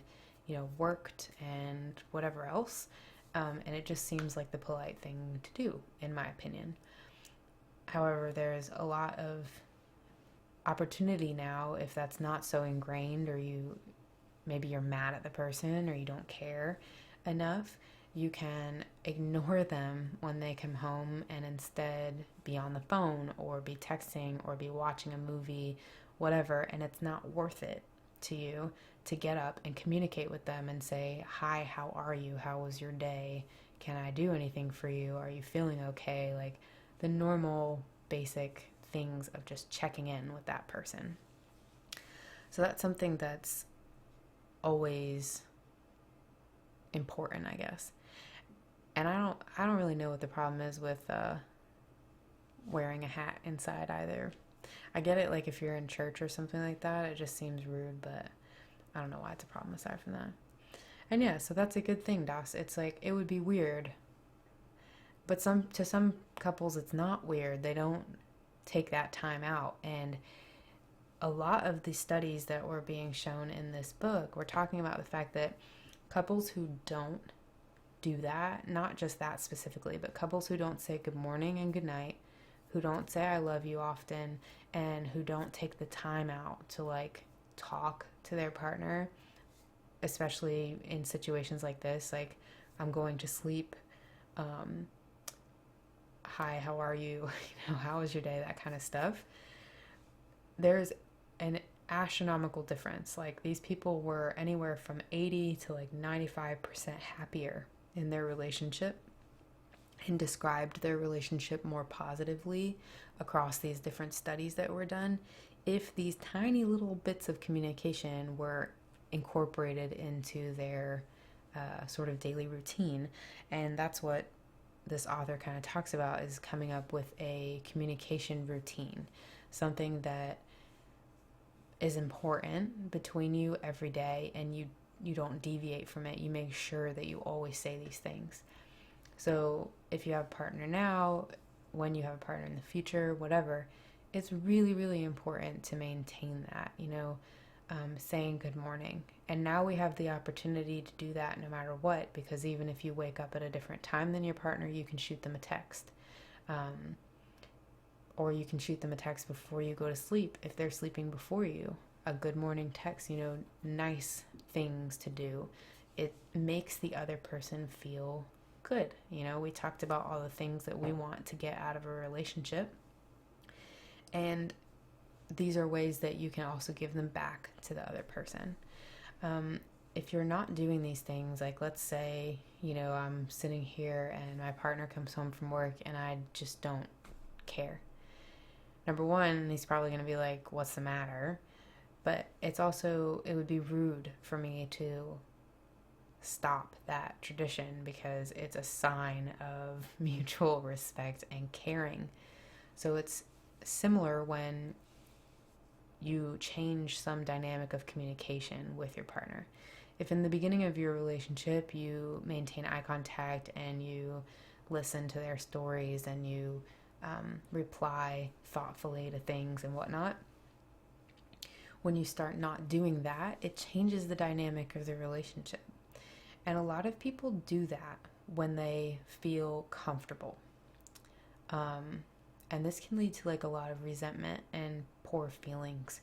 worked and whatever else. And it just seems like the polite thing to do, in my opinion. However, there's a lot of opportunity now, if that's not so ingrained, or maybe you're mad at the person or you don't care enough, you can ignore them when they come home and instead be on the phone or be texting or be watching a movie, whatever, and it's not worth it to you to get up and communicate with them and say, hi, how are you? How was your day? Can I do anything for you? Are you feeling okay? Like the normal basic things of just checking in with that person. So that's something that's always important, I guess. And I don't really know what the problem is with wearing a hat inside either. I get it, like if you're in church or something like that, it just seems rude, but I don't know why it's a problem aside from that. And yeah, so that's a good thing, Das. It's like, it would be weird, but to some couples it's not weird. They don't take that time out. And a lot of the studies that were being shown in this book were talking about the fact that couples who don't do that, not just that specifically, but couples who don't say good morning and good night, who don't say I love you often, and who don't take the time out to like talk to their partner, especially in situations like this, like I'm going to sleep, hi, how are you? How was your day? That kind of stuff. There's an astronomical difference. Like these people were anywhere from 80 to like 95% happier in their relationship, and described their relationship more positively across these different studies that were done if these tiny little bits of communication were incorporated into their sort of daily routine. And that's what this author kind of talks about, is coming up with a communication routine, something that is important between you every day, and you don't deviate from it. You make sure that you always say these things. So if you have a partner now, when you have a partner in the future, whatever, it's really, really important to maintain that, saying good morning. And now we have the opportunity to do that no matter what, because even if you wake up at a different time than your partner, you can shoot them a text. Or you can shoot them a text before you go to sleep if they're sleeping before you. A good morning text, nice things to do. It makes the other person feel good. We talked about all the things that we want to get out of a relationship. And these are ways that you can also give them back to the other person. If you're not doing these things, like let's say, I'm sitting here and my partner comes home from work and I just don't care. Number one, he's probably going to be like, what's the matter? But it would be rude for me to stop that tradition, because it's a sign of mutual respect and caring. So it's similar when you change some dynamic of communication with your partner. If in the beginning of your relationship you maintain eye contact and you listen to their stories and you reply thoughtfully to things and whatnot, when you start not doing that, it changes the dynamic of the relationship. And a lot of people do that when they feel comfortable. And this can lead to like a lot of resentment and poor feelings,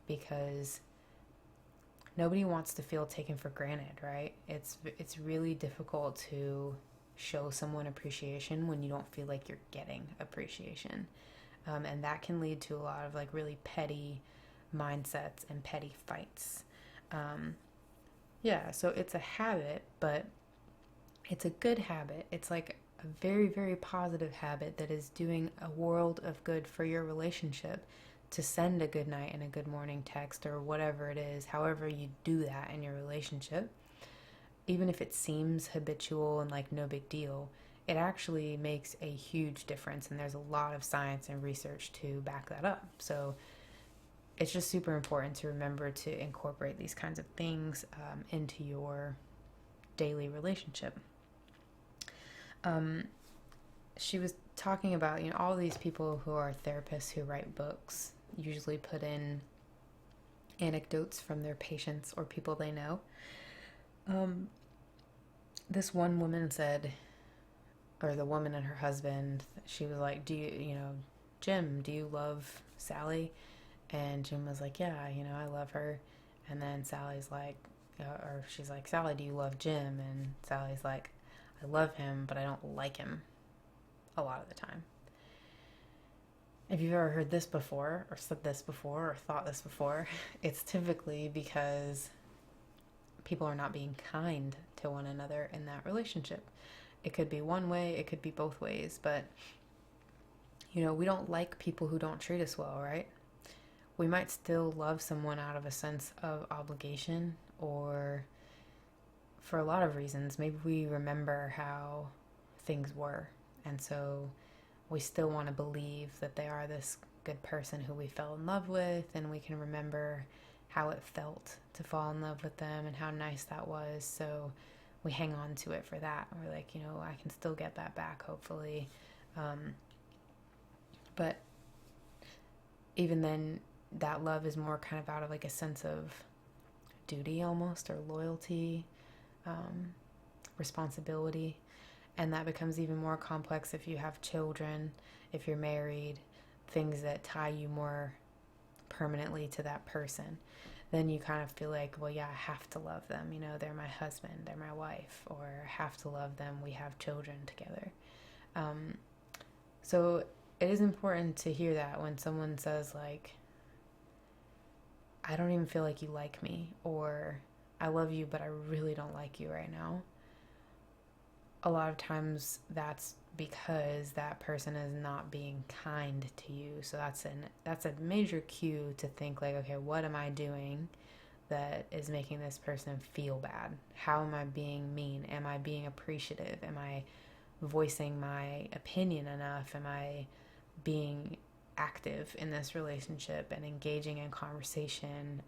because nobody wants to feel taken for granted, right? It's really difficult to show someone appreciation when you don't feel like you're getting appreciation. And that can lead to a lot of like really petty mindsets and petty fights. So it's a habit, but it's a good habit. It's like a very, very positive habit that is doing a world of good for your relationship, to send a good night and a good morning text, or whatever it is, however you do that in your relationship. Even if it seems habitual and like no big deal, it actually makes a huge difference, and there's a lot of science and research to back that up. So it's just super important to remember to incorporate these kinds of things into your daily relationship. She was talking about, all these people who are therapists who write books usually put in anecdotes from their patients or people they know. This one woman said, or the woman and her husband, she was like, Jim, do you love Sally? And Jim was like, yeah, I love her. And then Sally's like, or she's like, Sally, do you love Jim? And Sally's like, I love him, but I don't like him a lot of the time. If you've ever heard this before, or said this before, or thought this before, it's typically because people are not being kind to one another in that relationship. It could be one way, it could be both ways, but, we don't like people who don't treat us well, right? We might still love someone out of a sense of obligation, or for a lot of reasons. Maybe we remember how things were, and so we still want to believe that they are this good person who we fell in love with, and we can remember how it felt to fall in love with them and how nice that was. So we hang on to it for that. We're like, I can still get that back, hopefully. But even then, that love is more kind of out of like a sense of duty almost, or loyalty, responsibility. And that becomes even more complex if you have children, if you're married, things that tie you more permanently to that person. Then you kind of feel like, well, yeah, I have to love them. They're my husband, they're my wife, or I have to love them. We have children together. So it is important to hear that when someone says, like, I don't even feel like you like me, or I love you, but I really don't like you right now. A lot of times that's because that person is not being kind to you. So that's a major cue to think, like, okay, what am I doing that is making this person feel bad? How am I being mean? Am I being appreciative? Am I voicing my opinion enough? Am I being active in this relationship and engaging in conversation?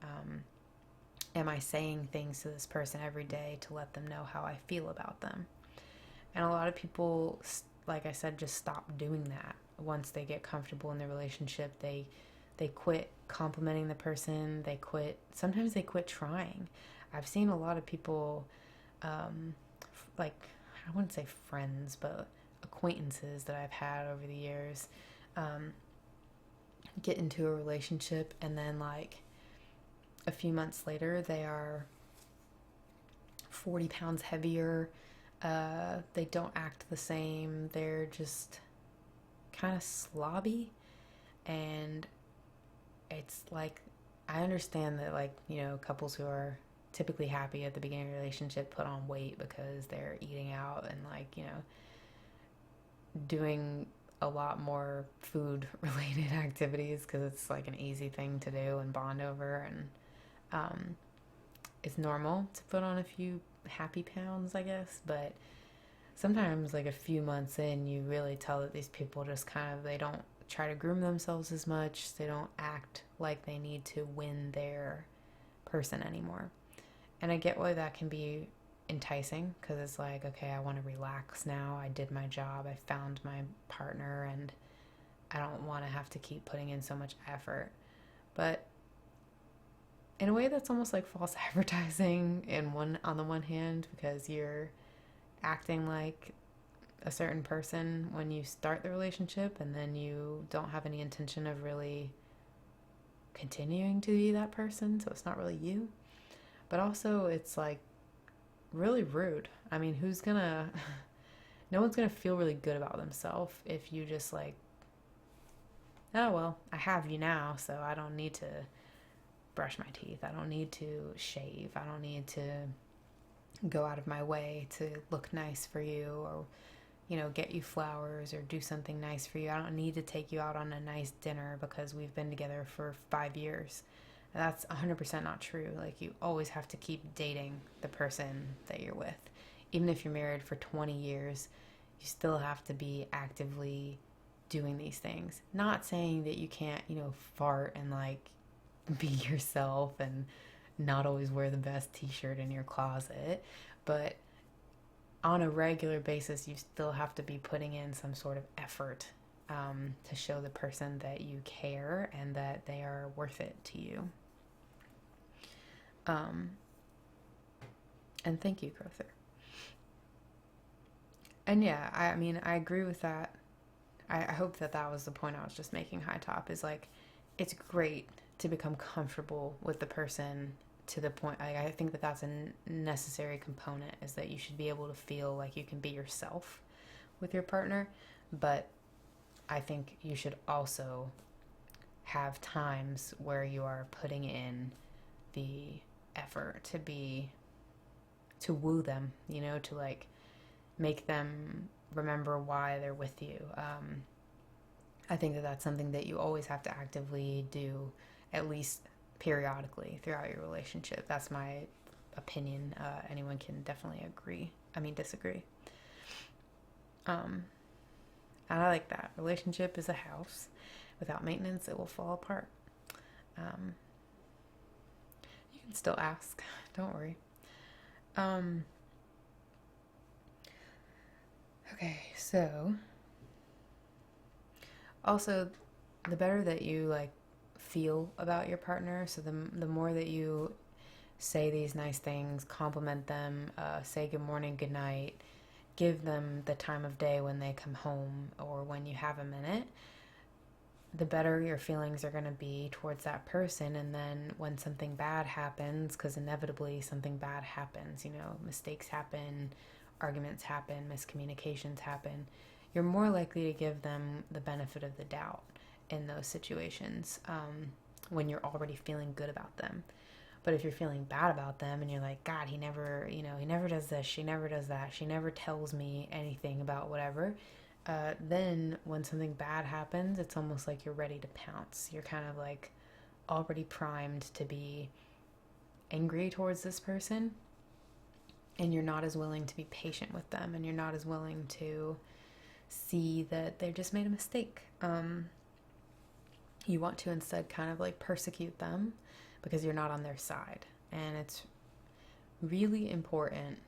Am I saying things to this person every day to let them know how I feel about them? And a lot of people, like I said, just stop doing that. Once they get comfortable in the relationship, they quit complimenting the person. Sometimes they quit trying. I've seen a lot of people, like, I wouldn't say friends, but acquaintances that I've had over the years, get into a relationship, and then like a few months later, they are 40 pounds heavier. They don't act the same. They're just kind of slobby. And it's like, I understand that, like, couples who are typically happy at the beginning of a relationship put on weight because they're eating out and, like, doing a lot more food related activities because it's like an easy thing to do and bond over. And it's normal to put on a few happy pounds, I guess, but sometimes, like, a few months in, you really tell that these people just they don't try to groom themselves as much. They don't act like they need to win their person anymore. And I get why that can be enticing, because it's like, okay, I want to relax now. I did my job. I found my partner, and I don't want to have to keep putting in so much effort. But in a way, that's almost like false advertising on the one hand, because you're acting like a certain person when you start the relationship, and then you don't have any intention of really continuing to be that person, so it's not really you. But also, it's like really rude. I mean, no one's gonna feel really good about themselves if you just like, oh, well, I have you now, so I don't need to brush my teeth. I don't need to shave. I don't need to go out of my way to look nice for you, or, get you flowers or do something nice for you. I don't need to take you out on a nice dinner because we've been together for 5 years. That's 100% not true. Like, you always have to keep dating the person that you're with. Even if you're married for 20 years, you still have to be actively doing these things. Not saying that you can't, fart and like be yourself and not always wear the best t-shirt in your closet, but on a regular basis, you still have to be putting in some sort of effort to show the person that you care and that they are worth it to you. And thank you, Crowther. And yeah, I agree with that. I hope that was the point I was just making, High Top, is like, it's great to become comfortable with the person to the point, I think that that's a necessary component, is that you should be able to feel like you can be yourself with your partner. But I think you should also have times where you are putting in the effort to woo them, to like make them remember why they're with you. I think that that's something that you always have to actively do, at least periodically throughout your relationship. That's my opinion. Anyone can definitely disagree. And I like that. Relationship is a house. Without maintenance, it will fall apart. You can still ask. Don't worry. Okay, so also, the better that you like feel about your partner, so the more that you say these nice things, compliment them, say good morning, good night, give them the time of day when they come home or when you have a minute, the better your feelings are going to be towards that person. And then when something bad happens, because inevitably something bad happens, mistakes happen, arguments happen, miscommunications happen, you're more likely to give them the benefit of the doubt in those situations, when you're already feeling good about them. But if you're feeling bad about them and you're like, God, he never does this, she never does that, she never tells me anything about whatever, then when something bad happens, it's almost like you're ready to pounce. You're kind of like already primed to be angry towards this person, and you're not as willing to be patient with them, and you're not as willing to see that they just made a mistake. You want to instead kind of like persecute them because you're not on their side. And it's really important.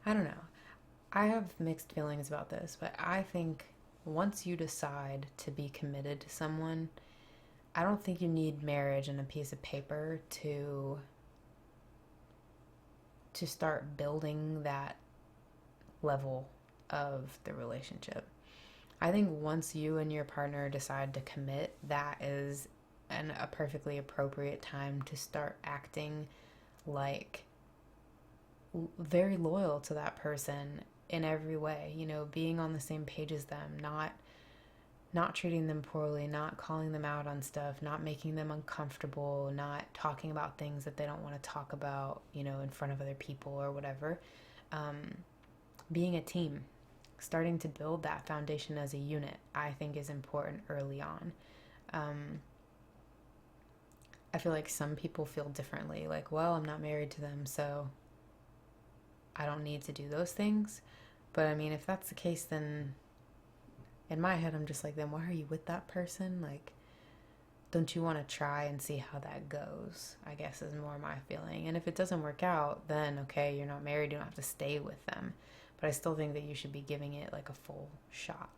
I don't know. I have mixed feelings about this, but I think once you decide to be committed to someone, I don't think you need marriage and a piece of paper to start building that level of the relationship. I think once you and your partner decide to commit, that is a perfectly appropriate time to start acting like very loyal to that person in every way, being on the same page as them, not treating them poorly, not calling them out on stuff, not making them uncomfortable, not talking about things that they don't want to talk about, in front of other people or whatever. Being a team, starting to build that foundation as a unit, I think is important early on. I feel like some people feel differently, like, well, I'm not married to them, so I don't need to do those things. But if that's the case, then in my head, I'm just like, then why are you with that person? Like, don't you want to try and see how that goes, I guess, is more my feeling. And if it doesn't work out, then okay, you're not married, you don't have to stay with them. But I still think that you should be giving it like a full shot.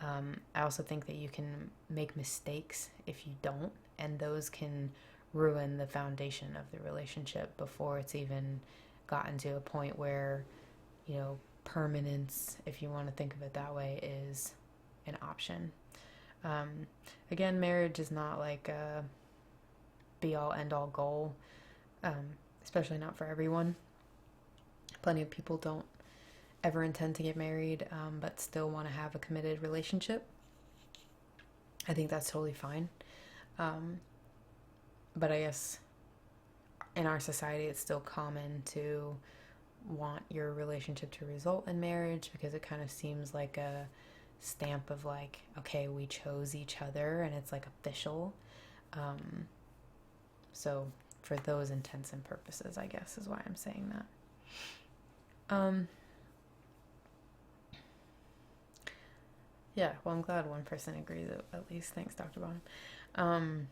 I also think that you can make mistakes if you don't, and those can ruin the foundation of the relationship before it's even gotten to a point where, permanence, if you want to think of it that way, is an option. Again, marriage is not like a be-all, end-all goal, especially not for everyone. Plenty of people don't ever intend to get married, but still want to have a committed relationship. I think that's totally fine. But I guess in our society, it's still common to want your relationship to result in marriage because it kind of seems like a stamp of like, okay, we chose each other and it's like official. So for those intents and purposes, I guess is why I'm saying that. Yeah, well, I'm glad one person agrees at least. Thanks, Dr. Bottom. Um,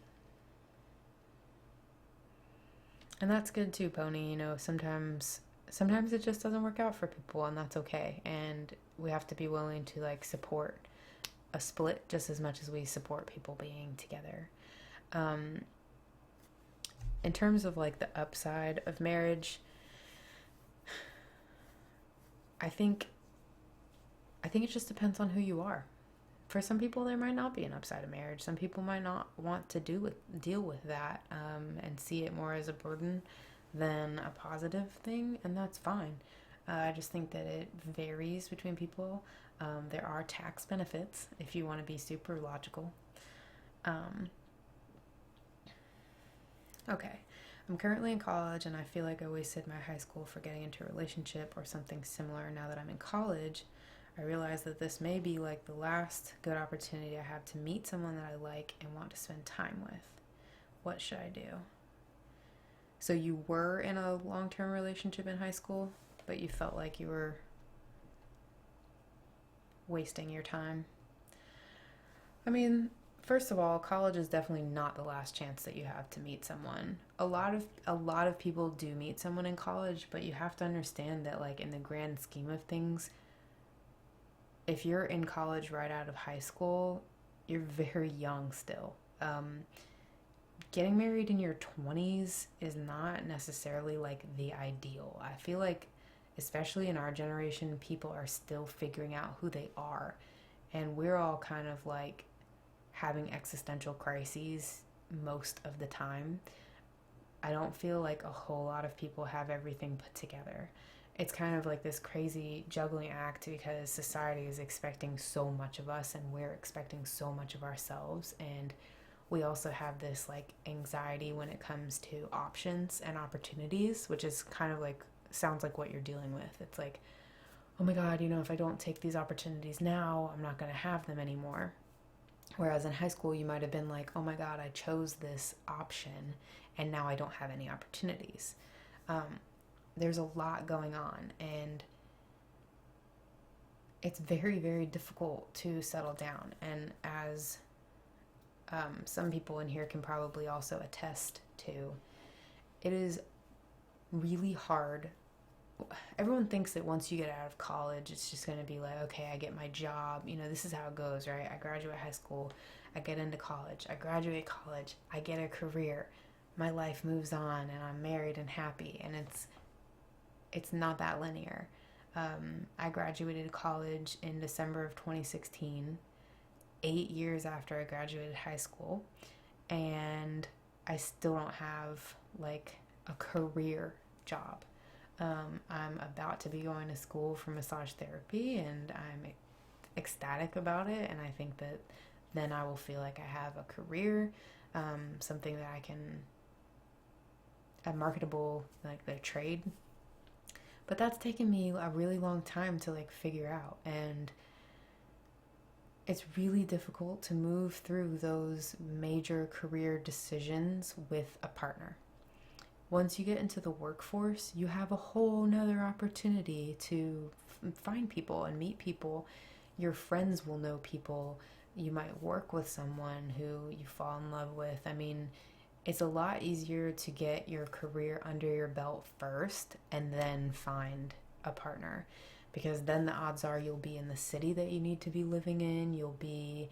and that's good too, Pony. You know, sometimes it just doesn't work out for people, and that's okay. And we have to be willing to like support a split just as much as we support people being together. Um, in terms of like the upside of marriage, I think I think it just depends on who you are. For some people, there might not be an upside of marriage. Some people might not want to deal with that and see it more as a burden than a positive thing, and that's fine. I just think that it varies between people. There are tax benefits if you want to be super logical. Um, okay, I'm currently in college, and I feel like I wasted my high school for getting into a relationship or something similar. Now that I'm in college, I realize that this may be like the last good opportunity I have to meet someone that I like and want to spend time with. What should I do? So you were in a long-term relationship in high school, but you felt like you were wasting your time. I mean, first of all, college is definitely not the last chance that you have to meet someone. A lot of people do meet someone in college, but you have to understand that like in the grand scheme of things, if you're in college right out of high school, you're very young still. Getting married in your 20s is not necessarily like the ideal. I feel like, especially in our generation, people are still figuring out who they are. And we're all kind of like having existential crises most of the time. I don't feel like a whole lot of people have everything put together. It's kind of like this crazy juggling act because society is expecting so much of us and we're expecting so much of ourselves, and we also have this like anxiety when it comes to options and opportunities, which is kind of like sounds like what you're dealing with. It's like, oh my god, if I don't take these opportunities now, I'm not going to have them anymore. Whereas in high school, you might have been like, oh my god, I chose this option and now I don't have any opportunities. There's a lot going on, and it's very, very difficult to settle down. And as some people in here can probably also attest to, it is really hard. Everyone thinks that once you get out of college, it's just going to be like, okay, I get my job. This is how it goes, right? I graduate high school, I get into college, I graduate college, I get a career, my life moves on, and I'm married and happy. And it's not that linear. I graduated college in December of 2016, 8 years after I graduated high school, and I still don't have like a career job. I'm about to be going to school for massage therapy, and I'm ecstatic about it, and I think that then I will feel like I have a career, something that I can, a marketable, like the trade. But that's taken me a really long time to like figure out, and it's really difficult to move through those major career decisions with a partner. Once you get into the workforce, you have a whole nother opportunity to find people and meet people. Your friends will know people. You might work with someone who you fall in love with. I mean, it's a lot easier to get your career under your belt first and then find a partner, because then the odds are you'll be in the city that you need to be living in. You'll be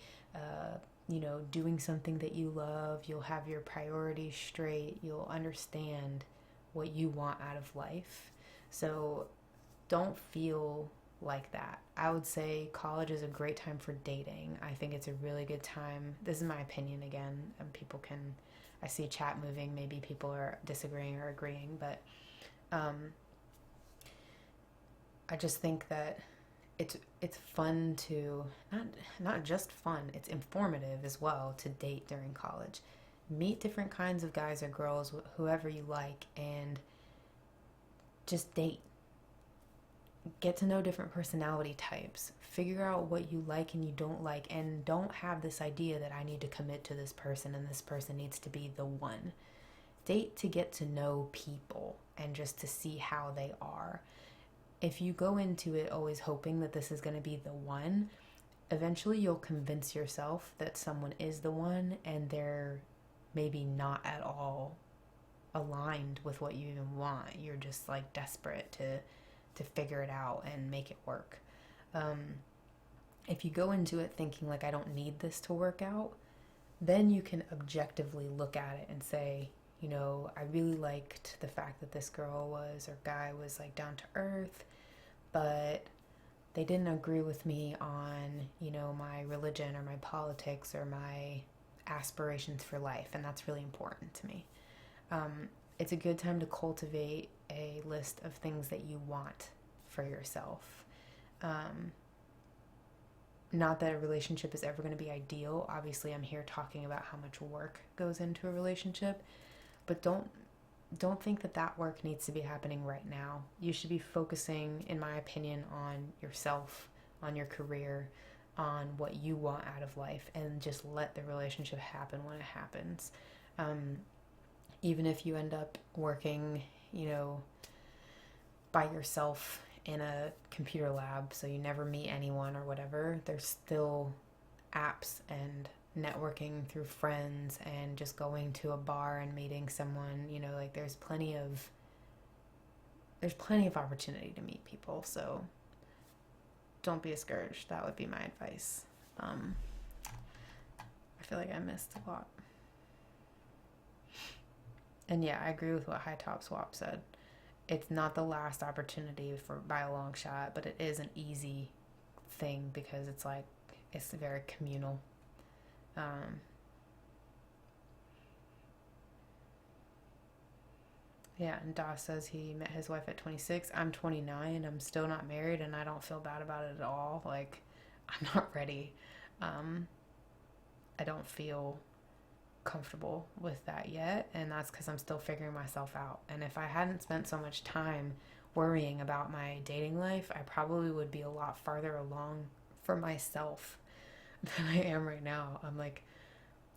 doing something that you love. You'll have your priorities straight. You'll understand what you want out of life. So don't feel like that. I would say college is a great time for dating. I think it's a really good time. This is my opinion again, and people can, I see chat moving, maybe people are disagreeing or agreeing, but I just think that it's fun to, not just fun, it's informative as well to date during college. Meet different kinds of guys or girls, whoever you like, and just date. Get to know different personality types. Figure out what you like and you don't like, and don't have this idea that I need to commit to this person and this person needs to be the one. Date to get to know people and just to see how they are. If you go into it always hoping that this is going to be the one, eventually you'll convince yourself that someone is the one, and they're maybe not at all aligned with what you even want. You're just like desperate to figure it out and make it work. If you go into it thinking like, I don't need this to work out, then you can objectively look at it and say, you know, I really liked the fact that this girl was, or guy was, like, down to earth, but they didn't agree with me on, you know, my religion or my politics or my aspirations for life, and that's really important to me. It's a good time to cultivate a list of things that you want for yourself. Not that a relationship is ever going to be ideal. Obviously, I'm here talking about how much work goes into a relationship, but don't think that that work needs to be happening right now. You should be focusing, in my opinion, on yourself, on your career, on what you want out of life, and just let the relationship happen when it happens. Even if you end up working, you know, by yourself in a computer lab, so you never meet anyone or whatever, there's still apps and networking through friends and just going to a bar and meeting someone, you know, like there's plenty of opportunity to meet people, so don't be discouraged. That would be my advice. I feel like I missed a lot. And yeah, I agree with what High Top Swap said. It's not the last opportunity by a long shot, but it is an easy thing because it's like, it's very communal. Yeah, and Doss says he met his wife at 26. I'm 29. I'm still not married, and I don't feel bad about it at all. Like, I'm not ready. I don't feel comfortable with that yet, and that's because I'm still figuring myself out. And if I hadn't spent so much time worrying about my dating life, I probably would be a lot farther along for myself than I am right now.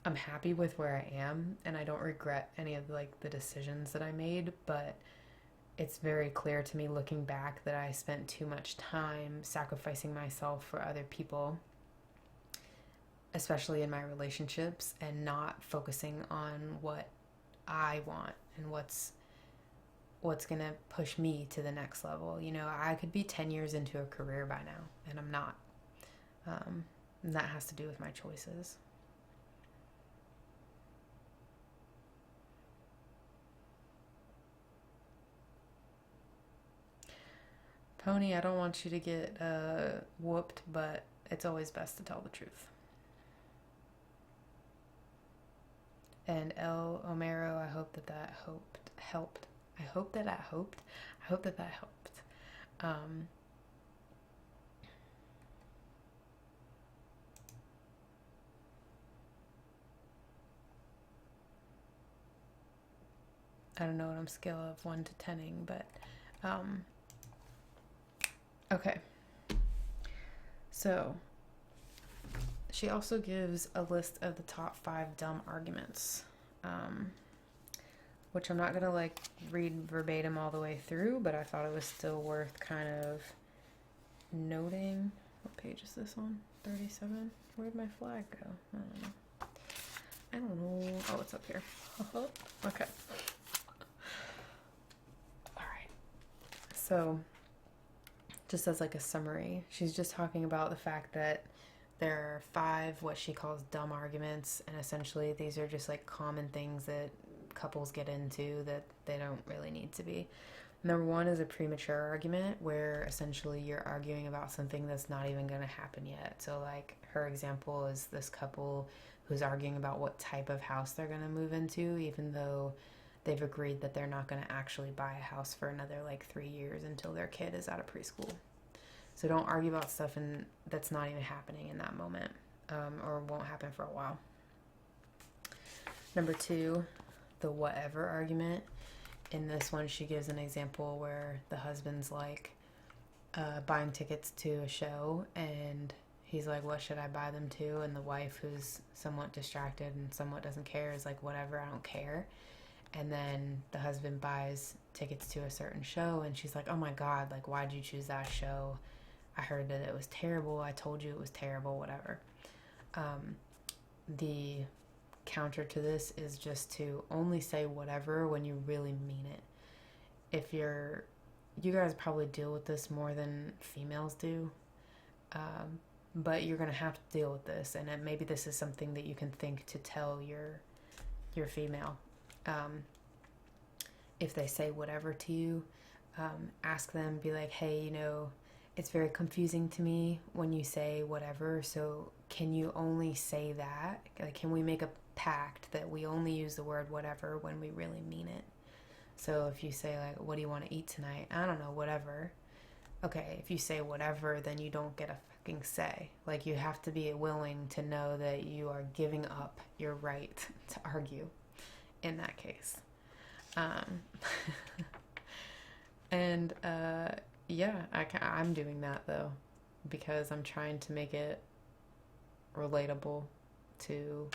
I'm happy with where I am, and I don't regret any of like the decisions that I made, but it's very clear to me looking back that I spent too much time sacrificing myself for other people, especially in my relationships, and not focusing on what I want and what's gonna push me to the next level. You know, I could be 10 years into a career by now, and I'm not. And that has to do with my choices. Pony, I don't want you to get whooped, but it's always best to tell the truth. And El Omero, I hope that helped. I hope that helped. I don't know what I'm scale of 1 to 10ing, but okay. So she also gives a list of the top 5 dumb arguments, which I'm not gonna like read verbatim all the way through, but I thought it was still worth kind of noting. What page is this on? 37? Where'd my flag go? I don't know. Oh, it's up here. Okay. Alright. So, just as like a summary, she's just talking about the fact that there are 5 what she calls dumb arguments, and essentially these are just like common things that couples get into that they don't really need to be. Number 1 is a premature argument, where essentially you're arguing about something that's not even going to happen yet. So like her example is this couple who's arguing about what type of house they're going to move into, even though they've agreed that they're not going to actually buy a house for another like 3 years until their kid is out of preschool. So don't argue about stuff that's not even happening in that moment, or won't happen for a while. Number 2, the whatever argument. In this one, she gives an example where the husband's like buying tickets to a show, and he's like, what should I buy them to? And the wife, who's somewhat distracted and somewhat doesn't care, is like, whatever, I don't care. And then the husband buys tickets to a certain show, and she's like, oh my God, like, why'd you choose that show? I heard that it was terrible. I told you it was terrible, whatever. The counter to this is just to only say whatever when you really mean it. If you guys probably deal with this more than females do, but you're going to have to deal with this, and then maybe this is something that you can think to tell your female. If they say whatever to you, ask them, be like, hey, it's very confusing to me when you say whatever, so can you only say that? Like, can we make a pact that we only use the word whatever when we really mean it? So if you say, like, what do you want to eat tonight? I don't know, whatever. Okay, if you say whatever, then you don't get a fucking say. Like, you have to be willing to know that you are giving up your right to argue in that case. And yeah, I'm doing that though, because I'm trying to make it relatable to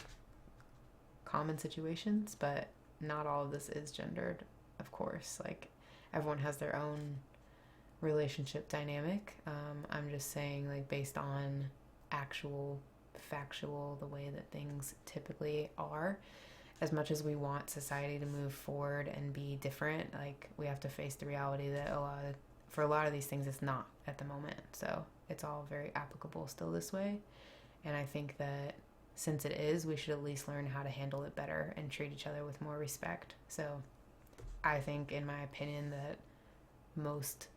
common situations, but not all of this is gendered, of course. Like, everyone has their own relationship dynamic. I'm just saying, like, based on actual factual, the way that things typically are, as much as we want society to move forward and be different, like, we have to face the reality that for a lot of these things it's not at the moment. So it's all very applicable still this way, and I think that since it is, we should at least learn how to handle it better and treat each other with more respect. So I think, in my opinion, that most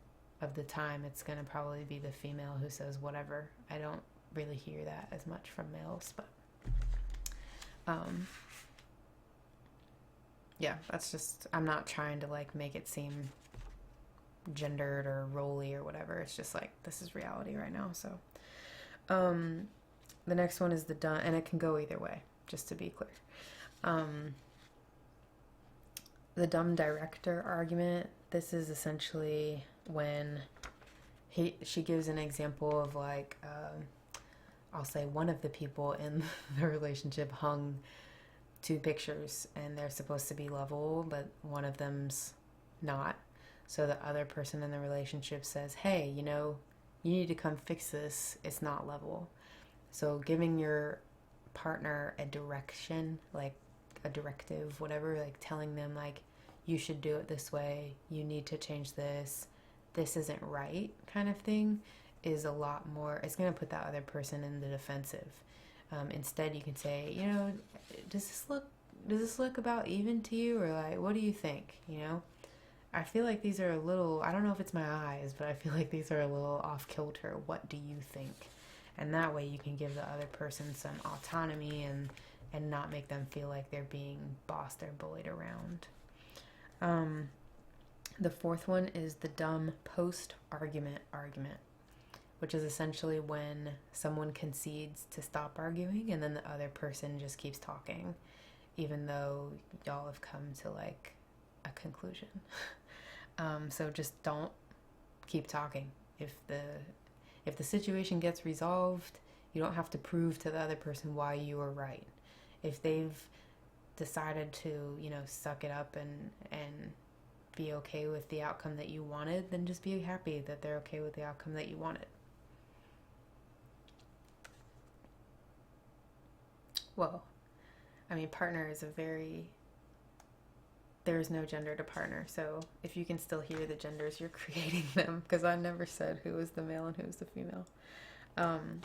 of the time it's going to probably be the female who says whatever. I don't really hear that as much from males, but yeah, that's just, I'm not trying to, like, make it seem gendered or roly or whatever. It's just like, this is reality right now. So the next one is the dumb, and it can go either way, just to be clear. The dumb director argument. This is essentially when she gives an example of, like, I'll say one of the people in the relationship hung 2 pictures and they're supposed to be level, but one of them's not. So the other person in the relationship says, hey, you need to come fix this. It's not level. So giving your partner a direction, like a directive, whatever, like telling them, like, you should do it this way, you need to change this isn't right, kind of thing, is a lot more, it's going to put that other person in the defensive. Instead, you can say, does this look about even to you, or, like, what do you think? I feel like these are a little, I don't know if it's my eyes, but I feel like these are a little off kilter. What do you think? And that way you can give the other person some autonomy and not make them feel like they're being bossed or bullied around. The fourth one is the dumb post-argument argument, which is essentially when someone concedes to stop arguing and then the other person just keeps talking, even though y'all have come to, like, a conclusion. So just don't keep talking. If the situation gets resolved, you don't have to prove to the other person why you were right. If they've decided to, suck it up and be okay with the outcome that you wanted, then just be happy that they're okay with the outcome that you wanted. Well, I mean, partner is there's no gender to partner, so if you can still hear the genders, you're creating them, because I never said who was the male and who was the female. And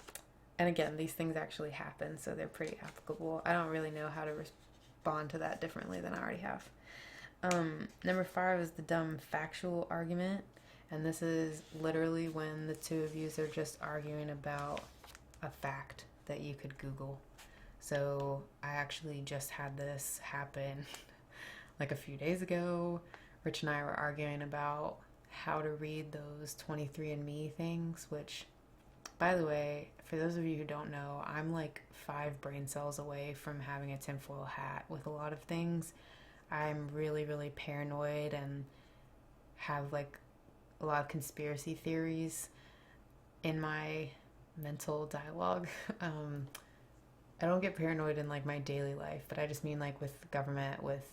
again, these things actually happen, so they're pretty applicable. I don't really know how to respond to that differently than I already have. Number 5 is the dumb factual argument, and this is literally when the two of you are just arguing about a fact that you could Google. So I actually just had this happen like a few days ago. Rich and I were arguing about how to read those 23andMe things, which, by the way, for those of you who don't know, I'm like 5 brain cells away from having a tinfoil hat with a lot of things. I'm really, really paranoid and have, like, a lot of conspiracy theories in my mental dialogue. I don't get paranoid in, like, my daily life, but I just mean, like, with government, with,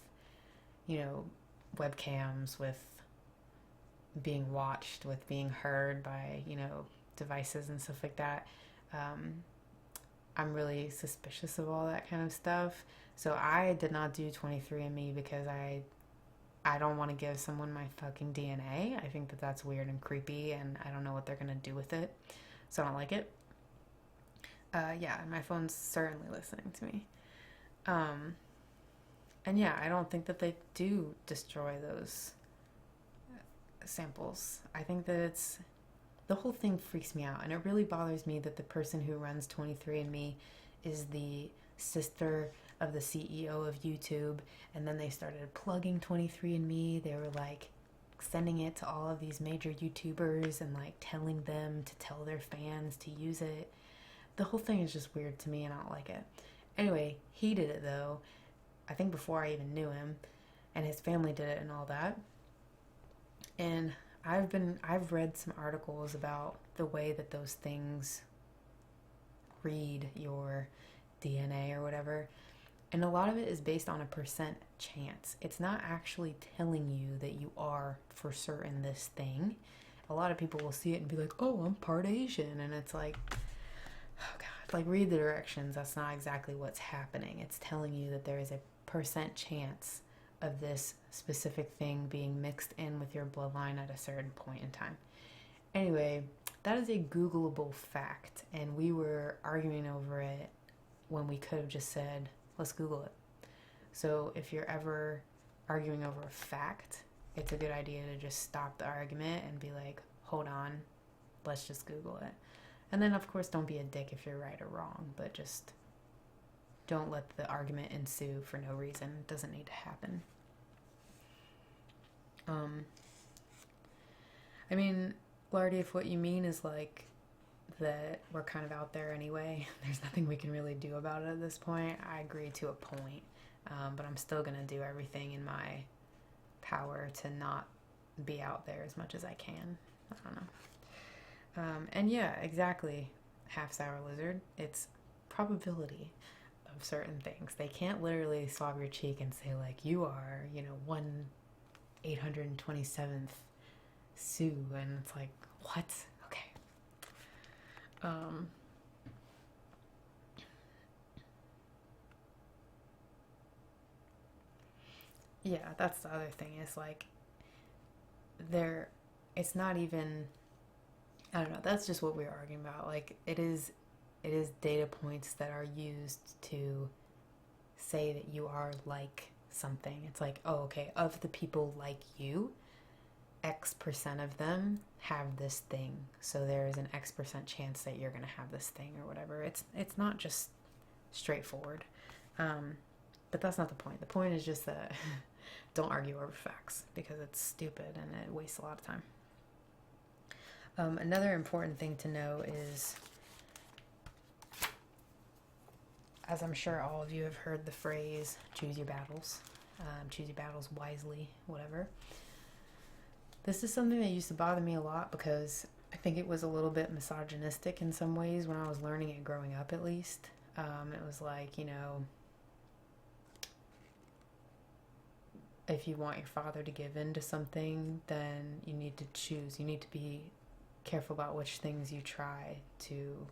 webcams, with being watched, with being heard by, devices and stuff like that. I'm really suspicious of all that kind of stuff. So I did not do 23andMe because I don't want to give someone my fucking DNA. I think that that's weird and creepy, and I don't know what they're going to do with it. So I don't like it. Yeah, my phone's certainly listening to me. And yeah, I don't think that they do destroy those samples. I think that the whole thing freaks me out, and it really bothers me that the person who runs 23andMe is the sister of the CEO of YouTube, and then they started plugging 23andMe. They were like sending it to all of these major YouTubers and like telling them to tell their fans to use it. The whole thing is just weird to me, and I don't like it. Anyway, he did it though, I think before I even knew him, and his family did it and all that. And I've read some articles about the way that those things read your DNA or whatever, and a lot of it is based on a percent chance. It's not actually telling you that you are for certain this thing. A lot of people will see it and be like, oh, I'm part Asian, and it's like, oh god, like read the directions. That's not exactly what's happening. It's telling you that there is a percent chance of this specific thing being mixed in with your bloodline at a certain point in time. Anyway, that is a Googleable fact, and we were arguing over it when we could have just said, let's Google it. So if you're ever arguing over a fact, it's a good idea to just stop the argument and be like, hold on, let's just Google it. And then, of course, don't be a dick if you're right or wrong, but just don't let the argument ensue for no reason. It doesn't need to happen. I mean, Lardy, if what you mean is like that we're kind of out there anyway, there's nothing we can really do about it at this point, I agree to a point. But I'm still going to do everything in my power to not be out there as much as I can. I don't know. And yeah, exactly. Half sour lizard. It's probability of certain things. They can't literally swab your cheek and say like, you are, 1/827th Sue, and it's like, what? Okay. Yeah, that's the other thing. Is like, it's not even, I don't know, that's just what we were arguing about. Like, it is data points that are used to say that you are like something. It's like, oh, okay, of the people like you, X% of them have this thing, so there is an X% chance that you're going to have this thing or whatever. It's not just straightforward. But that's not the point. The point is just that don't argue over facts, because it's stupid and it wastes a lot of time. Another important thing to know is, as I'm sure all of you have heard the phrase, choose your battles wisely, whatever. This is something that used to bother me a lot because I think it was a little bit misogynistic in some ways when I was learning it growing up, at least. It was like, if you want your father to give in to something, then you need to choose. You need to be careful about which things you try to,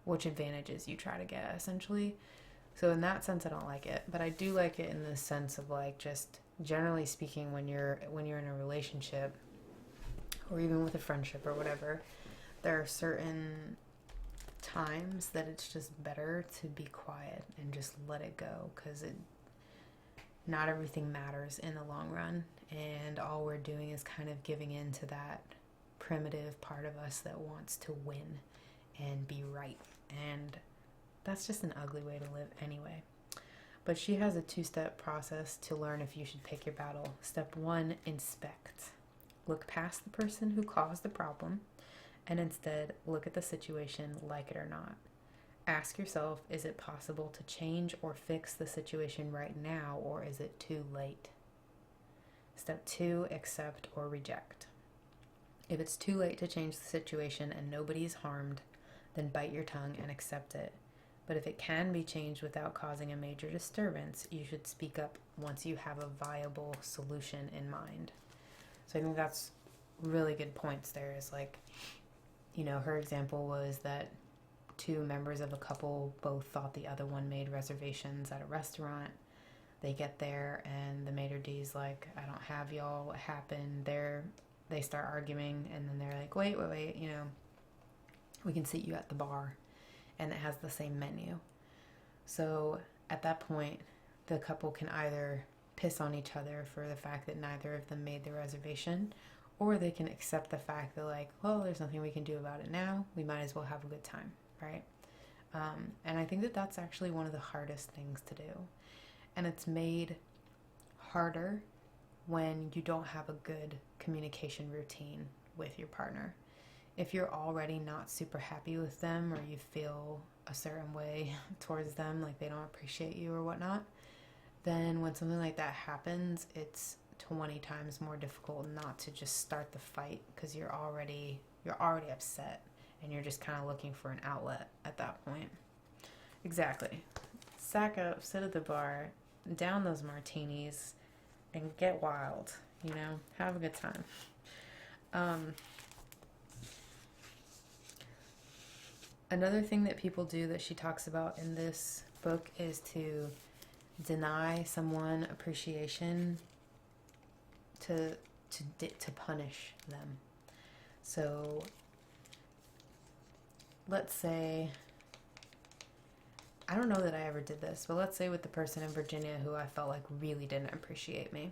which advantages you try to get, essentially. So in that sense, I don't like it, but I do like it in the sense of like, just generally speaking, when you're in a relationship or even with a friendship or whatever, there are certain times that it's just better to be quiet and just let it go, because not everything matters in the long run, and all we're doing is kind of giving in to that primitive part of us that wants to win and be right, and that's just an ugly way to live anyway. But she has a 2-step process to learn if you should pick your battle. Step 1, inspect. Look past the person who caused the problem and instead look at the situation, like it or not. Ask yourself, is it possible to change or fix the situation right now, or is it too late? Step 2, accept or reject. If it's too late to change the situation and nobody is harmed, then bite your tongue and accept it. But if it can be changed without causing a major disturbance, you should speak up once you have a viable solution in mind. So I think that's really good points there. Is like, her example was that two members of a couple both thought the other one made reservations at a restaurant. They get there and the maitre d's like, I don't have y'all, what happened? They start arguing, and then they're like, wait, we can seat you at the bar, and it has the same menu. So at that point, the couple can either piss on each other for the fact that neither of them made the reservation, or they can accept the fact that, like, well, there's nothing we can do about it now. We might as well have a good time, right? And I think that that's actually one of the hardest things to do. And it's made harder when you don't have a good communication routine with your partner. If you're already not super happy with them, or you feel a certain way towards them, like they don't appreciate you or whatnot, then when something like that happens, it's 20 times more difficult not to just start the fight, because you're already upset and you're just kind of looking for an outlet at that point. Exactly. Sack up, sit at the bar, down those martinis, and get wild. Have a good time. Another thing that people do that she talks about in this book is to deny someone appreciation, to punish them. So let's say, I don't know that I ever did this, but let's say with the person in Virginia who I felt like really didn't appreciate me.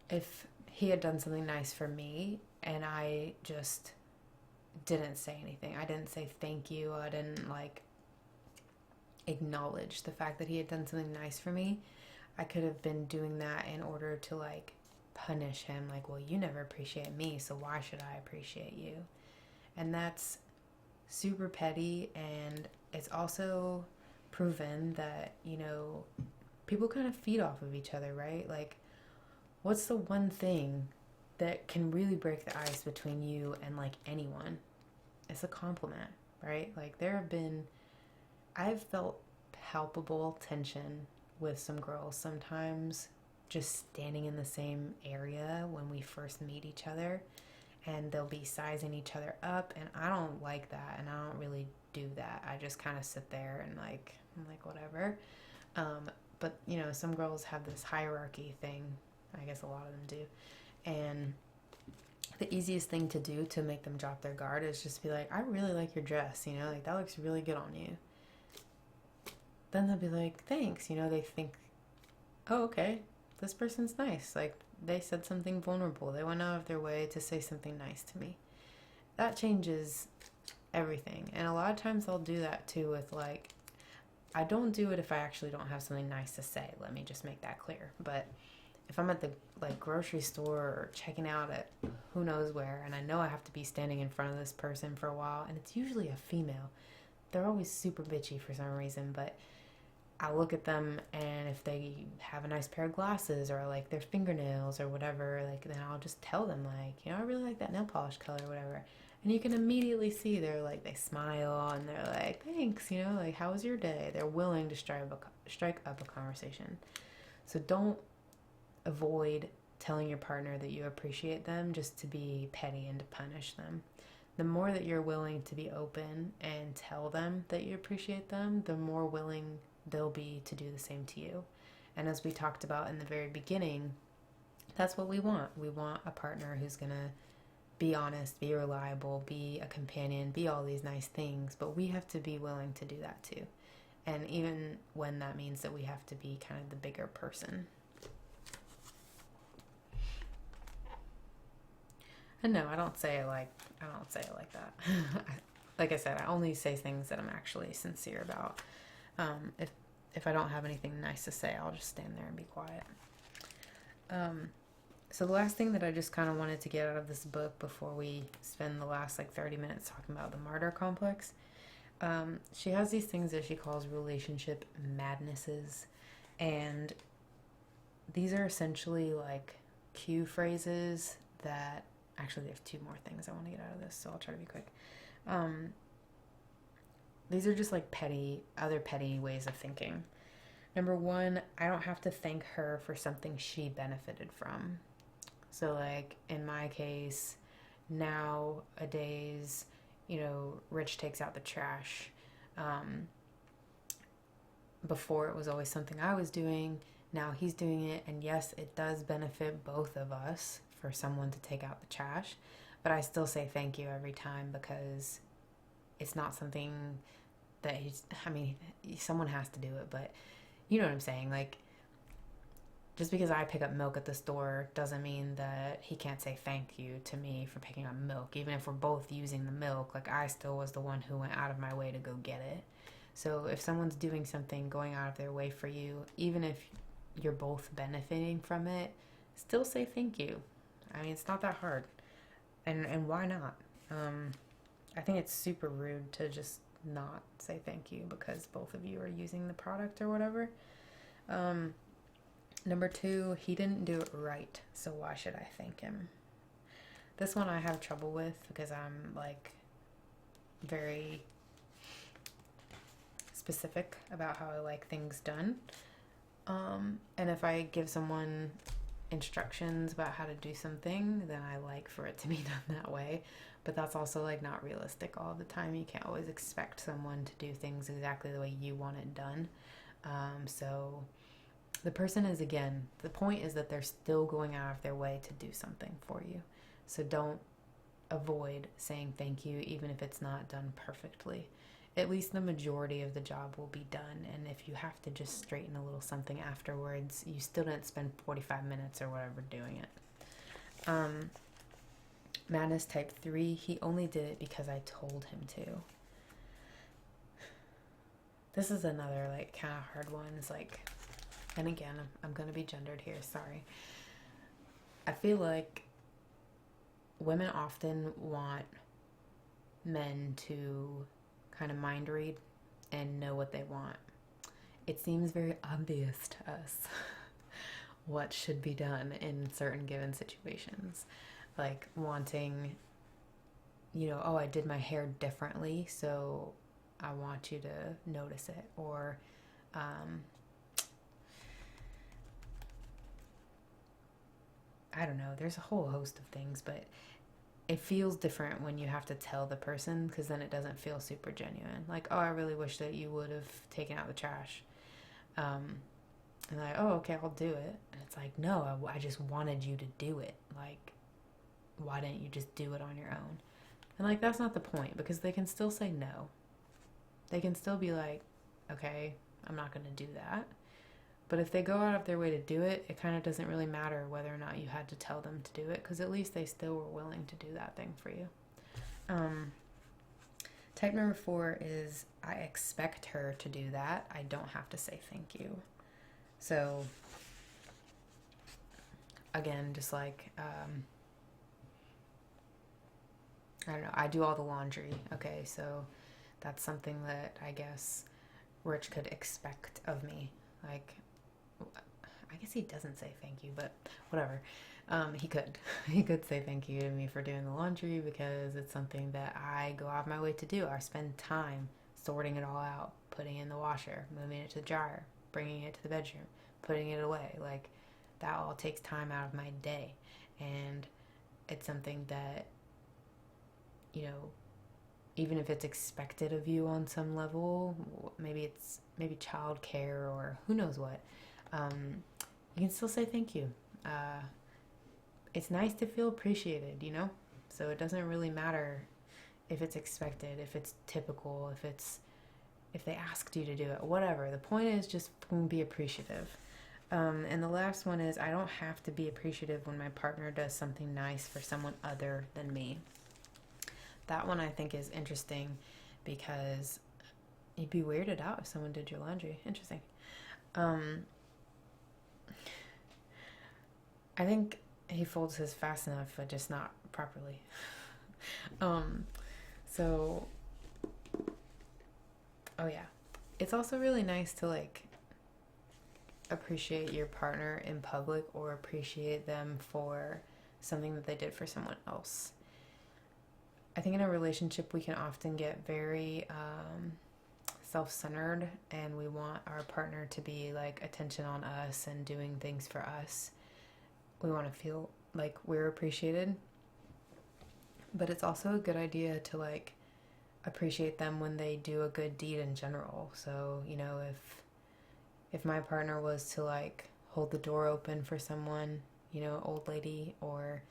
If he had done something nice for me and I just didn't say anything, I didn't say thank you, I didn't acknowledge the fact that he had done something nice for me, I could have been doing that in order to punish him, well, you never appreciate me, so why should I appreciate you? And that's super petty, and it's also proven that, people kind of feed off of each other, right? What's the one thing that can really break the ice between you and anyone? It's a compliment, right? I've felt palpable tension with some girls sometimes, just standing in the same area when we first meet each other, and they'll be sizing each other up, and I don't like that, and I don't really do that. I just kind of sit there and I'm like, whatever. But some girls have this hierarchy thing. I guess a lot of them do. And the easiest thing to do to make them drop their guard is just be like, I really like your dress, that looks really good on you. Then they'll be like, thanks. They think, oh, okay, this person's nice. They said something vulnerable. They went out of their way to say something nice to me. That changes everything. And a lot of times I'll do that too with I don't do it if I actually don't have something nice to say. Let me just make that clear. But if I'm at the grocery store or checking out at who knows where, and I know I have to be standing in front of this person for a while, and it's usually a female. They're always super bitchy for some reason, but I look at them, and if they have a nice pair of glasses or their fingernails or whatever, then I'll just tell them I really like that nail polish color or whatever. And you can immediately see they're they smile and they're like, thanks, how was your day? They're willing to strike up a conversation. So don't avoid telling your partner that you appreciate them just to be petty and to punish them. The more that you're willing to be open and tell them that you appreciate them, the more willing they'll be to do the same to you. And as we talked about in the very beginning, that's what we want. We want a partner who's going to be honest, be reliable, be a companion, be all these nice things, but we have to be willing to do that too. And even when that means that we have to be kind of the bigger person. And no, I don't say it like that. Like I said, I only say things that I'm actually sincere about. If I don't have anything nice to say, I'll just stand there and be quiet. So the last thing that I just kind of wanted to get out of this book before we spend the last 30 minutes talking about the Martyr complex, she has these things that she calls relationship madnesses, and these are essentially cue phrases that, actually there's two more things I want to get out of this, so I'll try to be quick. These are just other petty ways of thinking. Number one, I don't have to thank her for something she benefited from. So in my case, nowadays, Rich takes out the trash. Before it was always something I was doing. Now he's doing it, and yes, it does benefit both of us for someone to take out the trash, but I still say thank you every time because it's not something that someone has to do it, but you know what I'm saying? Like, just because I pick up milk at the store doesn't mean that he can't say thank you to me for picking up milk. Even if we're both using the milk, like, I still was the one who went out of my way to go get it. So if someone's doing something, going out of their way for you, even if you're both benefiting from it, still say thank you. I mean, it's not that hard. And why not? I think it's super rude to just not say thank you because both of you are using the product or whatever. Number 2, he didn't do it right, so why should I thank him? This one I have trouble with because I'm like very specific about how I like things done. And if I give someone instructions about how to do something, then I like for it to be done that way. But that's also like not realistic all the time. You can't always expect someone to do things exactly the way you want it done. So the person is, again, the point is that they're still going out of their way to do something for you. So don't avoid saying thank you, even if it's not done perfectly. At least the majority of the job will be done, and if you have to just straighten a little something afterwards, you still didn't spend 45 minutes or whatever doing it. Madness type 3, he only did it because I told him to. This is another like kind of hard one. It's like, and again, I'm going to be gendered here, sorry. I feel like women often want men to kind of mind read and know what they want. It seems very obvious to us what should be done in certain given situations. Like wanting, oh, I did my hair differently, so I want you to notice it. Or, I don't know, there's a whole host of things, but it feels different when you have to tell the person because then it doesn't feel super genuine. Like, oh, I really wish that you would have taken out the trash. And like, oh, okay, I'll do it. And it's like, no, I just wanted you to do it. Like, why didn't you just do it on your own? And like, that's not the point because they can still say no. They can still be like, okay, I'm not going to do that. But if they go out of their way to do it, it kind of doesn't really matter whether or not you had to tell them to do it because at least they still were willing to do that thing for you. Type number 4 is I expect her to do that. I don't have to say thank you. So, again, just like, I don't know, I do all the laundry. Okay, so that's something that I guess Rich could expect of me. Like, I guess he doesn't say thank you, but whatever. He could. He could say thank you to me for doing the laundry because it's something that I go out of my way to do. I spend time sorting it all out, putting it in the washer, moving it to the dryer, bringing it to the bedroom, putting it away. Like, that all takes time out of my day. And it's something that, even if it's expected of you on some level, maybe childcare or who knows what, you can still say thank you. It's nice to feel appreciated, so it doesn't really matter if it's expected, if it's typical, if they asked you to do it, whatever. The point is just be appreciative. And the last one is I don't have to be appreciative when my partner does something nice for someone other than me. That one I think is interesting because you'd be weirded out if someone did your laundry. Interesting. I think he folds his fast enough, but just not properly. So, oh yeah. It's also really nice to like appreciate your partner in public or appreciate them for something that they did for someone else. I think in a relationship we can often get very self-centered and we want our partner to be like attention on us and doing things for us. We want to feel like we're appreciated. But it's also a good idea to like appreciate them when they do a good deed in general. So, you know, if my partner was to like hold the door open for someone, you know, old lady, or,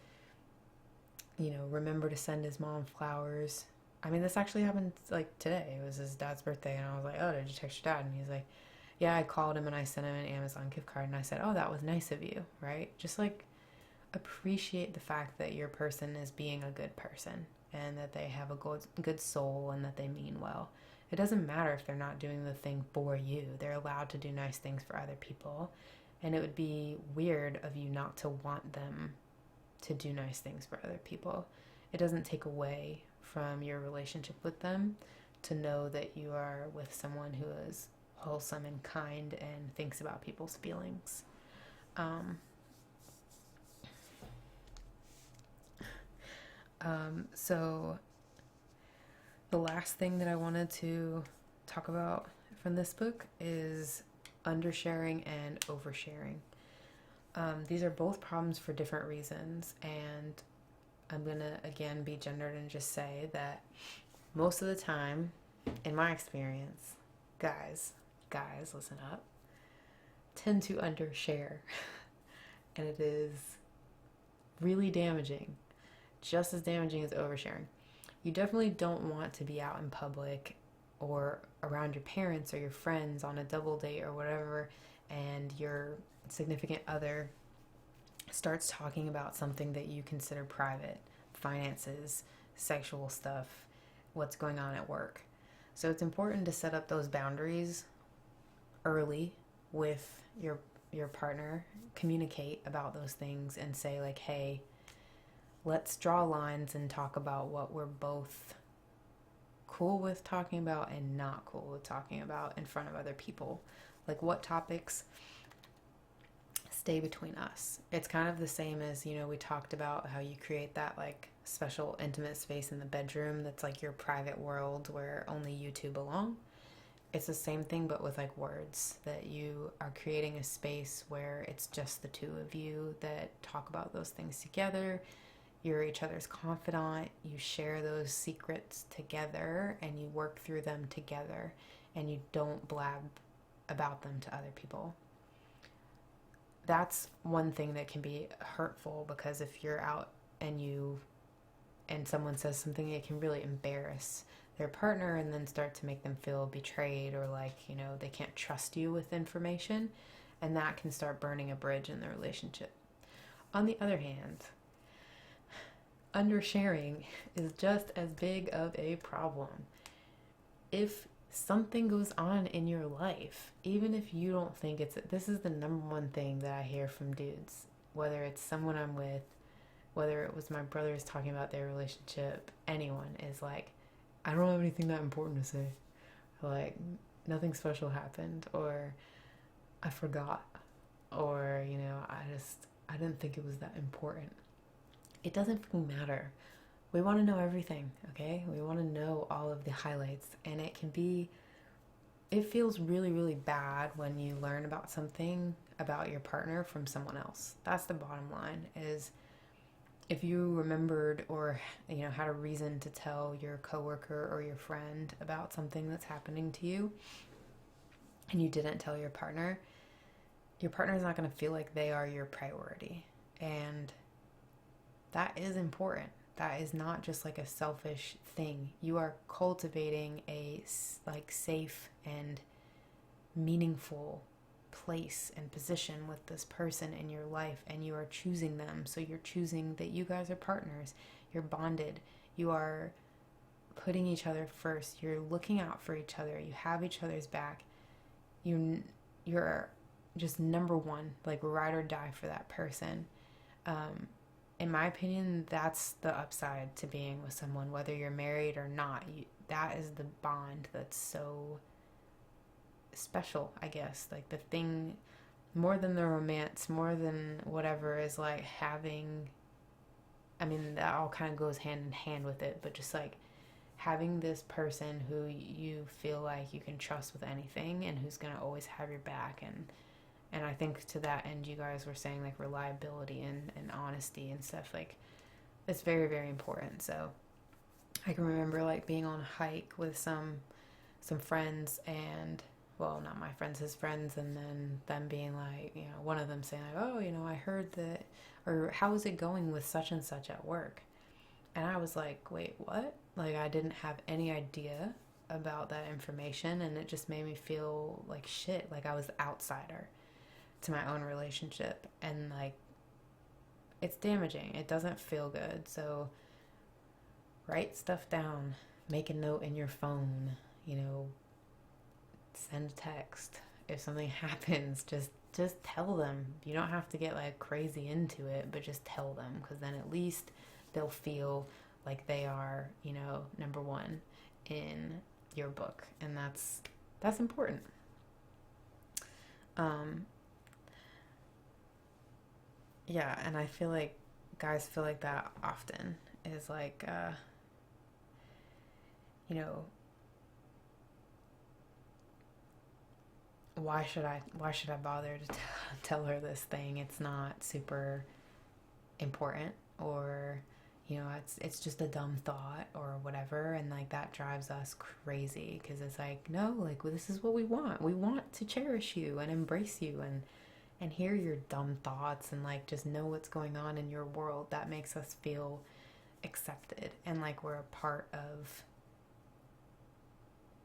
you know, remember to send his mom flowers. I mean, this actually happened like today. It was his dad's birthday, and I was like, oh, did you text your dad? And he's like, yeah, I called him and I sent him an Amazon gift card, and I said, oh, that was nice of you, right? Just like appreciate the fact that your person is being a good person and that they have a good soul and that they mean well. It doesn't matter if they're not doing the thing for you. They're allowed to do nice things for other people. And it would be weird of you not to want them to do nice things for other people. It doesn't take away from your relationship with them to know that you are with someone who is wholesome and kind and thinks about people's feelings. So the last thing that I wanted to talk about from this book is undersharing and oversharing. These are both problems for different reasons, and I'm going to again be gendered and just say that most of the time, in my experience, guys, listen up, tend to undershare. And it is really damaging, just as damaging as oversharing. You definitely don't want to be out in public or around your parents or your friends on a double date or whatever, and your significant other starts talking about something that you consider private, finances, sexual stuff, what's going on at work. So it's important to set up those boundaries early with your partner, communicate about those things and say like, hey, let's draw lines and talk about what we're both cool with talking about and not cool with talking about in front of other people. Like what topics stay between us. It's kind of the same as, you know, we talked about how you create that like special intimate space in the bedroom that's like your private world where only you two belong. It's the same thing but with like words, that you are creating a space where it's just the two of you that talk about those things together. You're each other's confidant, you share those secrets together and you work through them together, and you don't blab about them to other people. That's one thing that can be hurtful, because if you're out and someone says something, it can really embarrass their partner and then start to make them feel betrayed, or like, you know, they can't trust you with information, and that can start burning a bridge in the relationship. On the other hand, undersharing is just as big of a problem. If something goes on in your life, even if you don't think this is the number one thing that I hear from dudes, whether it's someone I'm with, whether it was my brothers talking about their relationship, anyone, is like, I don't have anything that important to say. Like, nothing special happened, or I forgot, or, you know, I didn't think it was that important. It doesn't fucking matter. We want to know everything, okay? We want to know all of the highlights, and it feels really, really bad when you learn about something about your partner from someone else. That's the bottom line, is if you remembered or, you know, had a reason to tell your coworker or your friend about something that's happening to you, and you didn't tell your partner is not going to feel like they are your priority. And that is important. That is not just like a selfish thing. You are cultivating a like safe and meaningful place and position with this person in your life, and you are choosing them. So you're choosing that you guys are partners. You're bonded. You are putting each other first. You're looking out for each other. You have each other's back. You're just number one, like ride or die for that person. In my opinion, that's the upside to being with someone, whether you're married or not. That is the bond that's so special, I guess. Like the thing, more than the romance, more than whatever, is like having, I mean, that all kind of goes hand in hand with it, but just like having this person who you feel like you can trust with anything and who's going to always have your back. And I think to that end, you guys were saying like reliability and honesty and stuff. Like it's very, very important. So I can remember like being on a hike with some friends, and well, not my friends, his friends, and then them being like, you know, one of them saying like, oh, you know, I heard that, or how is it going with such and such at work? And I was like, wait, what? Like, I didn't have any idea about that information, and it just made me feel like shit, like I was the outsider to my own relationship. And like, it's damaging. It doesn't feel good. So write stuff down, make a note in your phone, you know, send a text. If something happens, just tell them. You don't have to get like crazy into it, but just tell them, because then at least they'll feel like they are, you know, number one in your book, and that's important. Um, yeah, and I feel like guys feel like that often is like, you know, why should I bother to tell her this thing? It's not super important, or you know, it's just a dumb thought or whatever. And like that drives us crazy, because it's like, no, like, well, this is what we want to cherish you and embrace you and hear your dumb thoughts, and like just know what's going on in your world. That makes us feel accepted and like we're a part of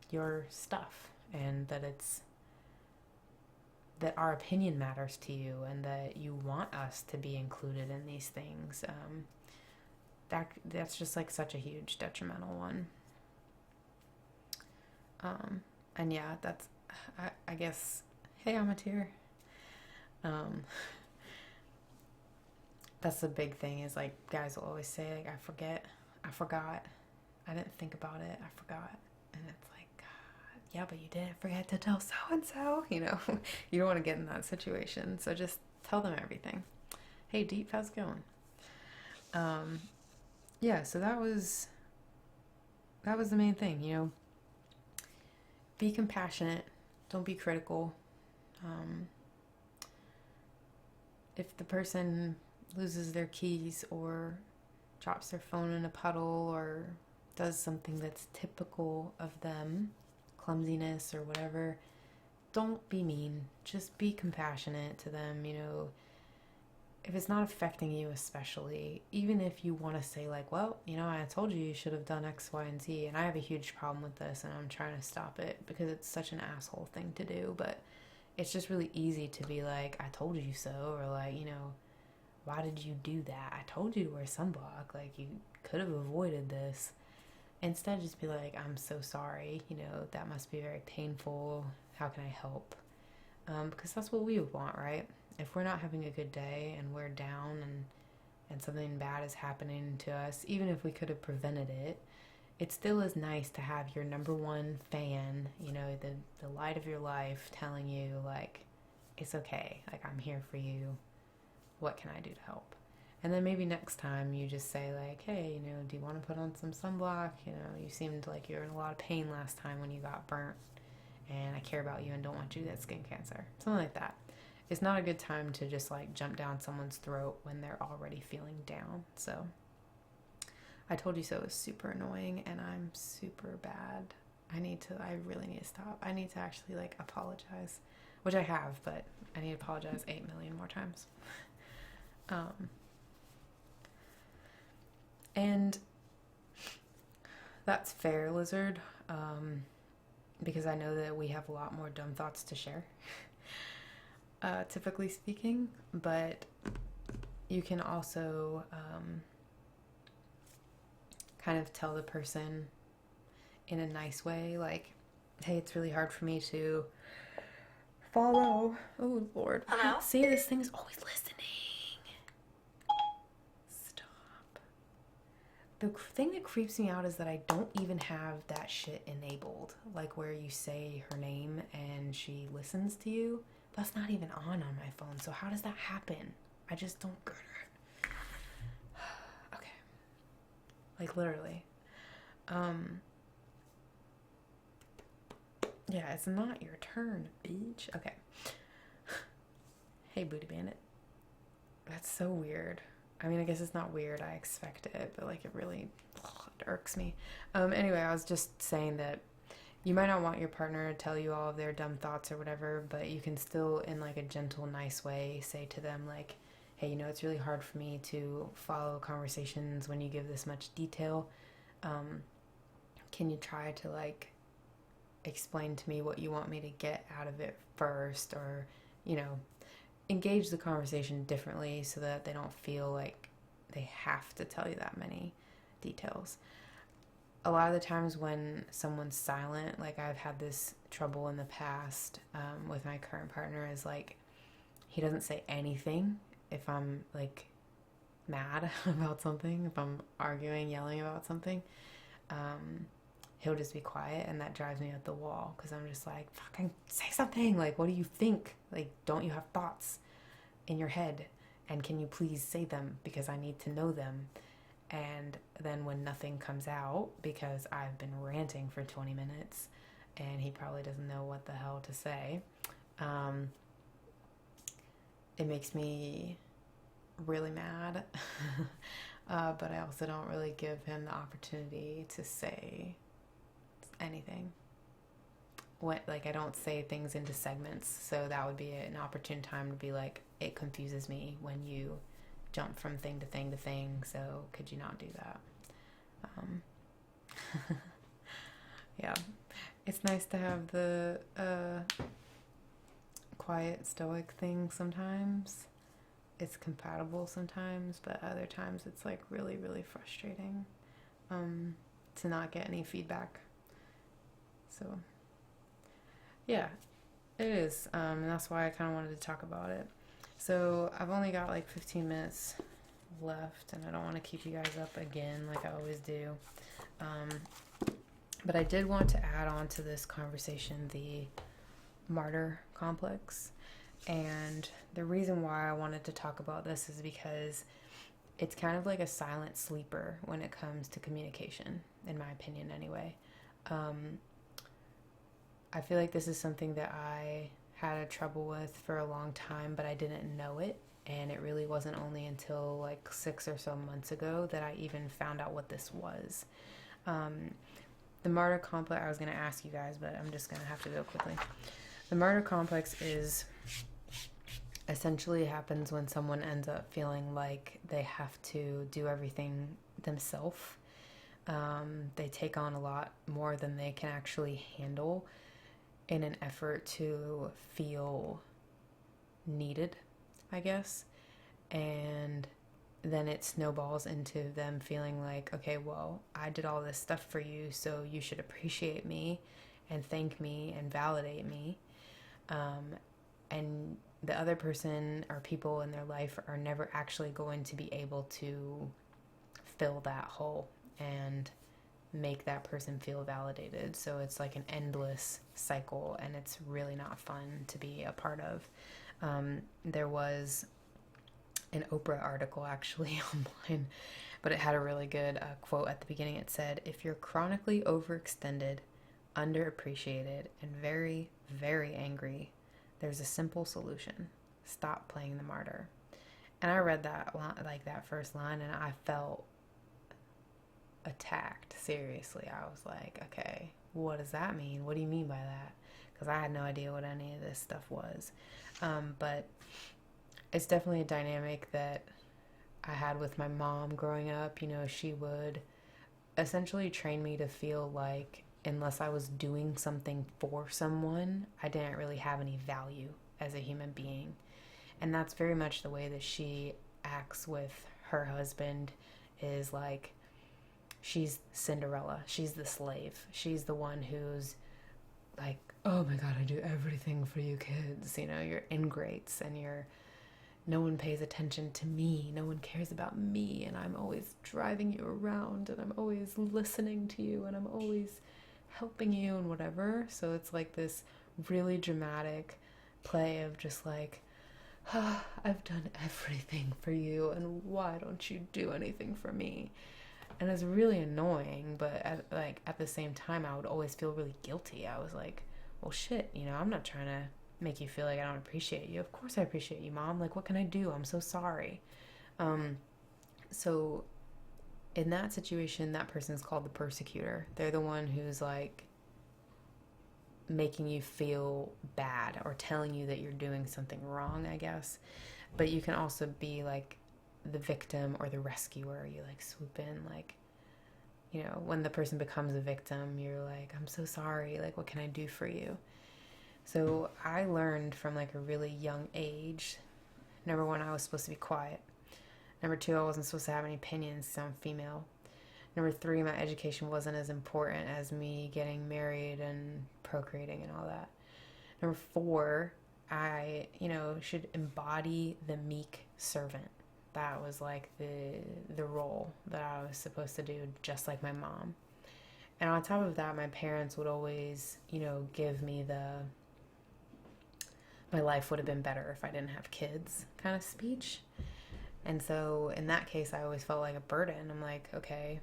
your stuff, and that our opinion matters to you, and that you want us to be included in these things. That's just like such a huge detrimental one. And yeah, that's, I guess, hey, Martyr. Um, that's the big thing, is like guys will always say like, I forgot, I didn't think about it, I forgot. And it's like, God, yeah, but you didn't forget to tell so and so, you know. You don't want to get in that situation, so just tell them everything. Hey, Deep, how's it going? Yeah, so that was the main thing, you know. Be compassionate, don't be critical. um, if the person loses their keys or drops their phone in a puddle or does something that's typical of them, clumsiness or whatever, don't be mean. Just be compassionate to them, you know. If it's not affecting you, especially, even if you want to say like, well, you know, I told you should have done X, Y, and Z, and I have a huge problem with this, and I'm trying to stop it because it's such an asshole thing to do. But it's just really easy to be like, I told you so, or like, you know, why did you do that? I told you to wear sunblock. Like, you could have avoided this. Instead, just be like, I'm so sorry. You know, that must be very painful. How can I help? Because that's what we would want, right? If we're not having a good day and we're down, and something bad is happening to us, even if we could have prevented it, it still is nice to have your number one fan, you know, the light of your life, telling you like, it's okay, like, I'm here for you, what can I do to help? And then maybe next time you just say like, hey, you know, do you want to put on some sunblock? You know, you seemed like you were in a lot of pain last time when you got burnt, and I care about you and don't want you to get skin cancer. Something like that. It's not a good time to just like jump down someone's throat when they're already feeling down. So I told you so is super annoying, and I'm super bad. I really need to stop. I need to actually like apologize, which I have, but I need to apologize 8 million more times. And that's fair, Lizard, because I know that we have a lot more dumb thoughts to share, typically speaking, but you can also kind of tell the person in a nice way, like, hey, it's really hard for me to follow. Oh, Lord. Hello? See, this thing is always listening. Stop. The thing that creeps me out is that I don't even have that shit enabled. Like, where you say her name and she listens to you. That's not even on my phone. So how does that happen? I just don't get it. Okay. Like, literally. Yeah, it's not your turn, bitch. Okay. Hey, Booty Bandit. That's so weird. I mean, I guess it's not weird. I expect it, but like it really it irks me. Anyway, I was just saying that you might not want your partner to tell you all of their dumb thoughts or whatever, but you can still, in like a gentle, nice way, say to them like, hey, you know, it's really hard for me to follow conversations when you give this much detail. Can you try to like explain to me what you want me to get out of it first, or, you know, engage the conversation differently so that they don't feel like they have to tell you that many details. A lot of the times when someone's silent, like I've had this trouble in the past with my current partner, is like he doesn't say anything if I'm like mad about something, if I'm arguing, yelling about something. He'll just be quiet, and that drives me up the wall because I'm just like, fucking say something. Like, what do you think? Like, don't you have thoughts in your head? And can you please say them, because I need to know them. And then when nothing comes out because I've been ranting for 20 minutes and he probably doesn't know what the hell to say, it makes me really mad. But I also don't really give him the opportunity to say anything. Like, I don't say things into segments, so that would be an opportune time to be like, it confuses me when you jump from thing to thing to thing, so could you not do that? Yeah, it's nice to have the quiet stoic thing sometimes. It's compatible sometimes, but other times it's like really, really frustrating to not get any feedback. So yeah, it is, and that's why I kind of wanted to talk about it. So I've only got like 15 minutes left, and I don't want to keep you guys up again like I always do. But I did want to add on to this conversation the martyr complex. And the reason why I wanted to talk about this is because it's kind of like a silent sleeper when it comes to communication, in my opinion anyway. I feel like this is something that I had a trouble with for a long time, but I didn't know it. And it really wasn't only until like 6 or so months ago that I even found out what this was. The martyr complex, I was going to ask you guys, but I'm just going to have to go quickly. The martyr complex is essentially happens when someone ends up feeling like they have to do everything themselves. They take on a lot more than they can actually handle in an effort to feel needed, I guess. And then it snowballs into them feeling like, okay, well, I did all this stuff for you, so you should appreciate me and thank me and validate me. And the other person or people in their life are never actually going to be able to fill that hole and make that person feel validated. So it's like an endless cycle, and it's really not fun to be a part of. There was an Oprah article actually online, but it had a really good quote at the beginning. It said, if you're chronically overextended, underappreciated, and very, very angry, there's a simple solution. Stop playing the martyr. And I read that like that first line, and I felt attacked. Seriously, I was like, okay, what does that mean? What do you mean by that? Because I had no idea what any of this stuff was. But it's definitely a dynamic that I had with my mom growing up. You know, she would essentially train me to feel like unless I was doing something for someone, I didn't really have any value as a human being. And that's very much the way that she acts with her husband, is like, she's Cinderella. She's the slave. She's the one who's like, oh my God, I do everything for you kids. You know, you're ingrates, and no one pays attention to me. No one cares about me. And I'm always driving you around, and I'm always listening to you, and I'm always helping you and whatever. So it's like this really dramatic play of just like, I've done everything for you, and why don't you do anything for me? And it's really annoying, but at the same time, I would always feel really guilty. I was like, well, shit, you know, I'm not trying to make you feel like I don't appreciate you. Of course I appreciate you, Mom. Like, what can I do? I'm so sorry. So in that situation, that person's called the persecutor. They're the one who's like making you feel bad or telling you that you're doing something wrong, I guess. But you can also be like the victim or the rescuer. You like swoop in, like, you know, when the person becomes a victim, you're like, I'm so sorry. Like, what can I do for you? So I learned from like a really young age. Number one, I was supposed to be quiet. Number two, I wasn't supposed to have any opinions because I'm female. Number three, my education wasn't as important as me getting married and procreating and all that. Number four, I, you know, should embody the meek servant. That was like the role that I was supposed to do, just like my mom. And on top of that, my parents would always, you know, give me the my life would have been better if I didn't have kids kind of speech. And so in that case, I always felt like a burden. I'm like, okay,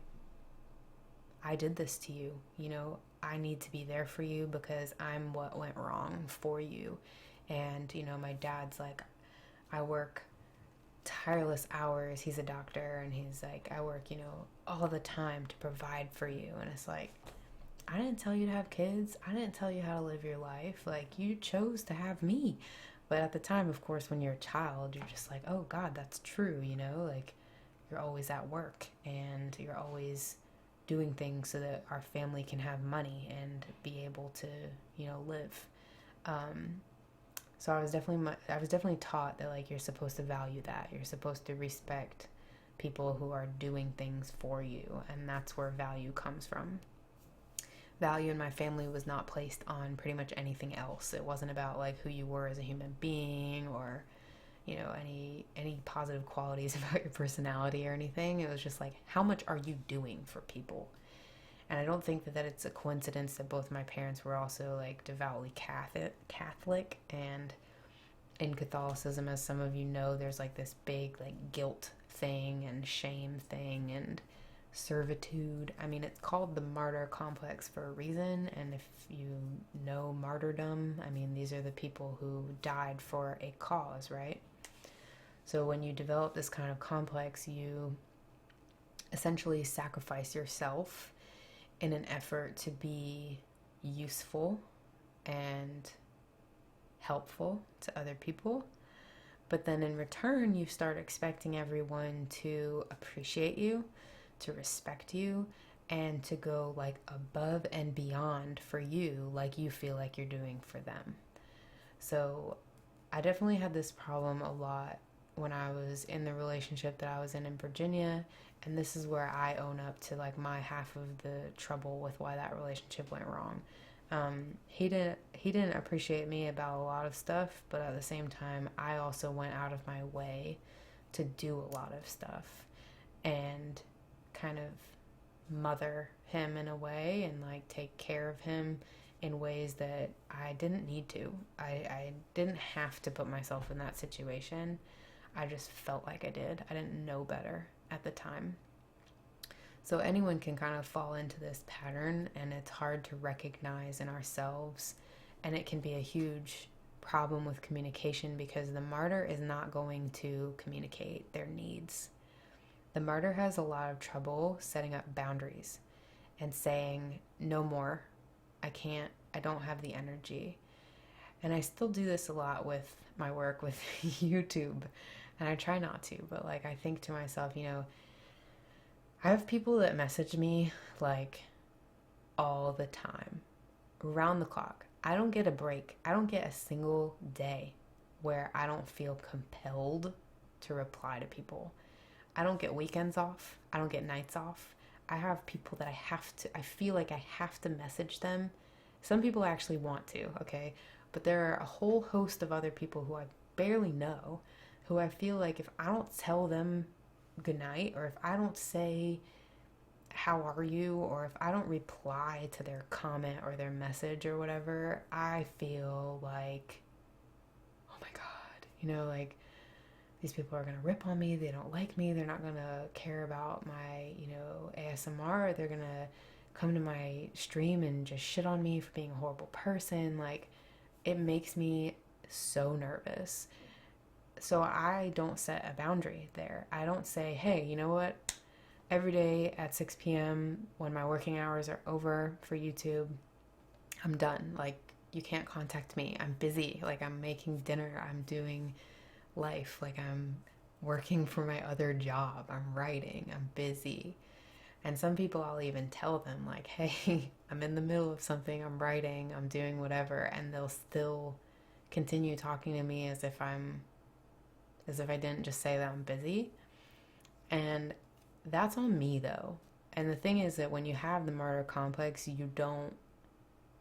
I did this to you. You know, I need to be there for you because I'm what went wrong for you. And, you know, my dad's like, I work tireless hours. He's a doctor, and he's like, I work, you know, all the time to provide for you. And it's like, I didn't tell you to have kids. I didn't tell you how to live your life. Like, you chose to have me. But at the time, of course, when you're a child, you're just like, oh God, that's true, you know? Like, you're always at work and you're always doing things so that our family can have money and be able to, you know, live. So I was definitely taught that like you're supposed to value that. You're supposed to respect people who are doing things for you, and that's where value comes from. Value in my family was not placed on pretty much anything else. It wasn't about like who you were as a human being or, you know, any positive qualities about your personality or anything. It was just like, how much are you doing for people? And I don't think that it's a coincidence that both my parents were also like devoutly Catholic. And in Catholicism, as some of you know, there's like this big like guilt thing and shame thing and servitude. I mean, it's called the martyr complex for a reason. And if you know martyrdom, I mean, these are the people who died for a cause, right? So when you develop this kind of complex, you essentially sacrifice yourself in an effort to be useful and helpful to other people. But then in return, you start expecting everyone to appreciate you, to respect you, and to go like above and beyond for you, like you feel like you're doing for them. So I definitely had this problem a lot when I was in the relationship that I was in Virginia. And this is where I own up to like my half of the trouble with why that relationship went wrong. He didn't appreciate me about a lot of stuff, but at the same time, I also went out of my way to do a lot of stuff and kind of mother him in a way and like take care of him in ways that I didn't need to. I didn't have to put myself in that situation. I just felt like I did. I didn't know better at the time. So anyone can kind of fall into this pattern, and it's hard to recognize in ourselves, and it can be a huge problem with communication because the martyr is not going to communicate their needs. The martyr has a lot of trouble setting up boundaries and saying, no more, I can't, I don't have the energy. And I still do this a lot with my work with YouTube, and I try not to, but like I think to myself, you know, I have people that message me like all the time, around the clock. I don't get a break. I don't get a single day where I don't feel compelled to reply to people. I don't get weekends off. I don't get nights off. I have people that I feel like I have to message them. Some people actually want to, okay? But there are a whole host of other people who I barely know who I feel like if I don't tell them good night, or if I don't say how are you, or if I don't reply to their comment or their message or whatever, I feel like, oh my God, you know, like these people are gonna rip on me, they don't like me, they're not gonna care about my, you know, ASMR, they're gonna come to my stream and just shit on me for being a horrible person. Like, it makes me so nervous. So I don't set a boundary there. I don't say, hey, you know what? Every day at 6 p.m. when my working hours are over for YouTube, I'm done. Like, you can't contact me. I'm busy. Like, I'm making dinner. I'm doing life. Like, I'm working for my other job. I'm writing. I'm busy. And some people, I'll even tell them, like, hey, I'm in the middle of something. I'm writing. I'm doing whatever. And they'll still continue talking to me as if I didn't just say that I'm busy. And that's on me, though. And the thing is that when you have the martyr complex, you don't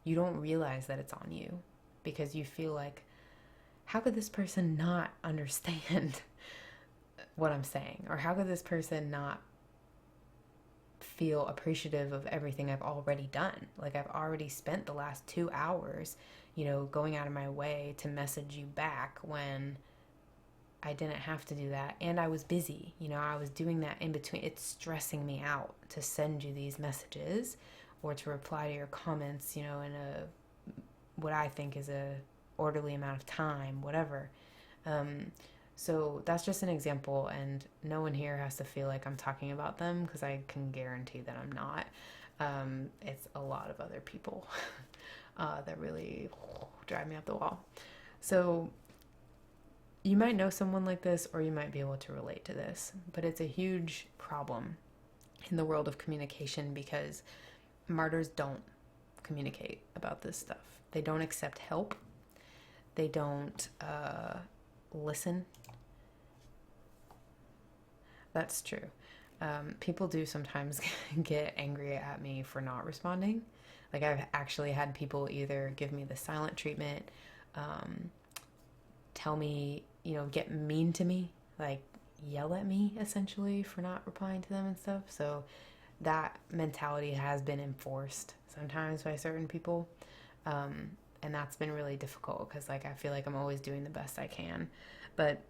realize that it's on you, because you feel like, how could this person not understand what I'm saying? Or how could this person not feel appreciative of everything I've already done? Like, I've already spent the last 2 hours, going out of my way to message you back when I didn't have to do that. And I was busy. I was doing that in between. It's stressing me out to send you these messages or to reply to your comments, in what I think is a orderly amount of time, whatever. So that's just an example, and no one here has to feel like I'm talking about them, because I can guarantee that I'm not. It's a lot of other people that really drive me up the wall. So you might know someone like this, or you might be able to relate to this, but it's a huge problem in the world of communication, because martyrs don't communicate about this stuff. They don't accept help. They don't listen. That's true. People do sometimes get angry at me for not responding. Like, I've actually had people either give me the silent treatment, tell me, get mean to me, like yell at me essentially for not replying to them and stuff. So that mentality has been enforced sometimes by certain people. And that's been really difficult, because I feel like I'm always doing the best I can. But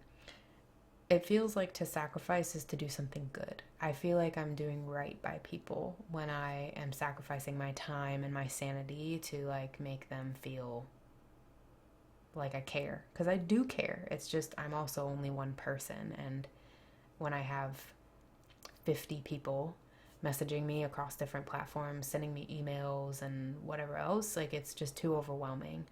it feels like to sacrifice is to do something good. I feel like I'm doing right by people when I am sacrificing my time and my sanity to make them feel like I care, because I do care. It's just I'm also only one person, and when I have 50 people messaging me across different platforms, sending me emails and whatever else, it's just too overwhelming.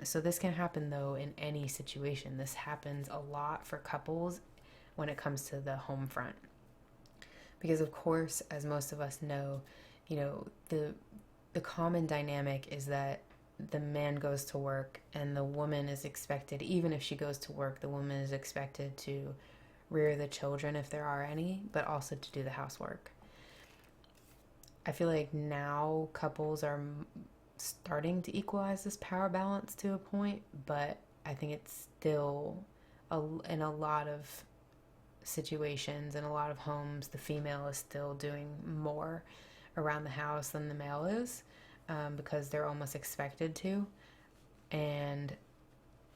So this can happen, though, in any situation. This happens a lot for couples when it comes to the home front, because of course, as most of us know, the common dynamic is that the man goes to work and the woman is expected, even if she goes to work, the woman is expected to rear the children if there are any, but also to do the housework. I feel like now couples are starting to equalize this power balance to a point, but I think it's still, in a lot of situations, in a lot of homes, the female is still doing more around the house than the male is, because they're almost expected to. And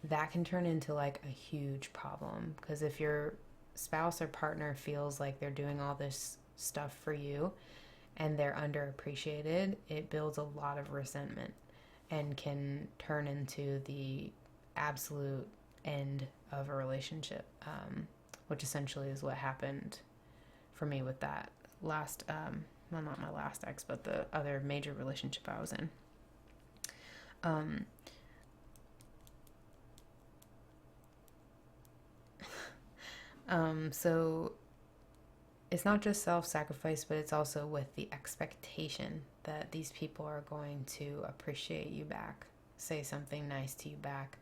that can turn into a huge problem, because if your spouse or partner feels like they're doing all this stuff for you and they're underappreciated, it builds a lot of resentment and can turn into the absolute end of a relationship, which essentially is what happened for me with that last, well, not my last ex, but the other major relationship I was in. So it's not just self-sacrifice, but it's also with the expectation that these people are going to appreciate you back, say something nice to you back.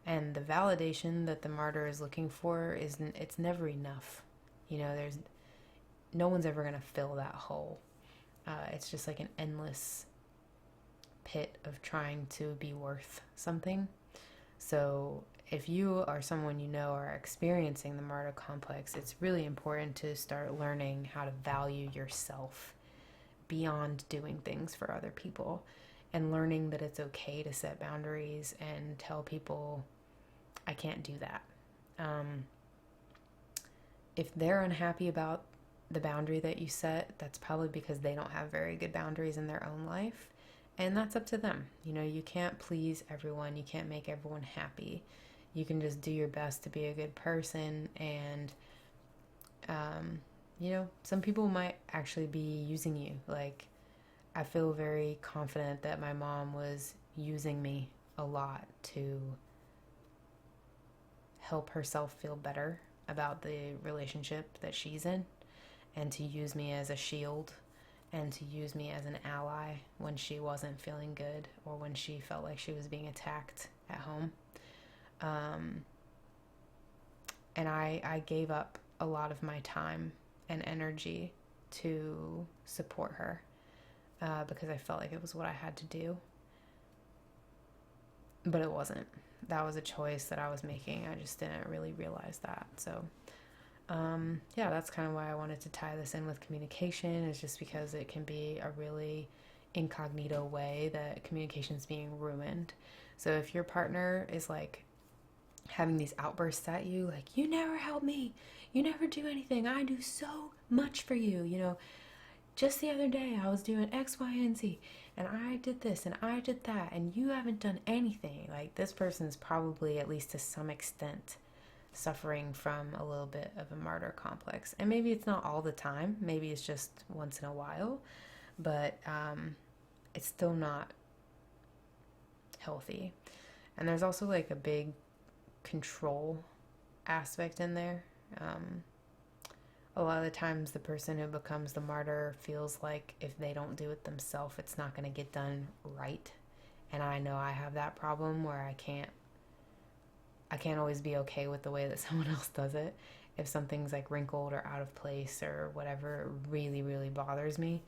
And the validation that the martyr is looking for it's never enough. There's no one's ever going to fill that hole. It's just like an endless pit of trying to be worth something. So if you or someone are experiencing the martyr complex, it's really important to start learning how to value yourself beyond doing things for other people, and learning that it's okay to set boundaries and tell people, I can't do that. If they're unhappy about the boundary that you set, that's probably because they don't have very good boundaries in their own life, and that's up to them. You can't please everyone. You can't make everyone happy. you can just do your best to be a good person. And you know, some people might actually be using you. Like, I feel very confident that my mom was using me a lot to help herself feel better about the relationship that she's in, and to use me as a shield, and to use me as an ally when she wasn't feeling good, or when she felt like she was being attacked at home. And I gave up a lot of my time and energy to support her, because I felt like it was what I had to do. But it wasn't. That was a choice that I was making. I just didn't really realize that. So, yeah, that's kind of why I wanted to tie this in with communication, is just because it can be a really incognito way that communication is being ruined. So if your partner is like having these outbursts at you, like, you never help me, you never do anything, I do so much for you, you know, just the other day I was doing X, Y, and Z, and I did this and I did that, and you haven't done anything. Like, this person's probably, at least to some extent, suffering from a little bit of a martyr complex. And maybe it's not all the time, maybe it's just once in a while, but it's still not healthy. And there's also like a big control aspect in there. A lot of the times the person who becomes the martyr feels like if they don't do it themselves, it's not going to get done right. And I know I have that problem where I can't always be okay with the way that someone else does it. If something's like wrinkled or out of place or whatever, it really, really bothers me.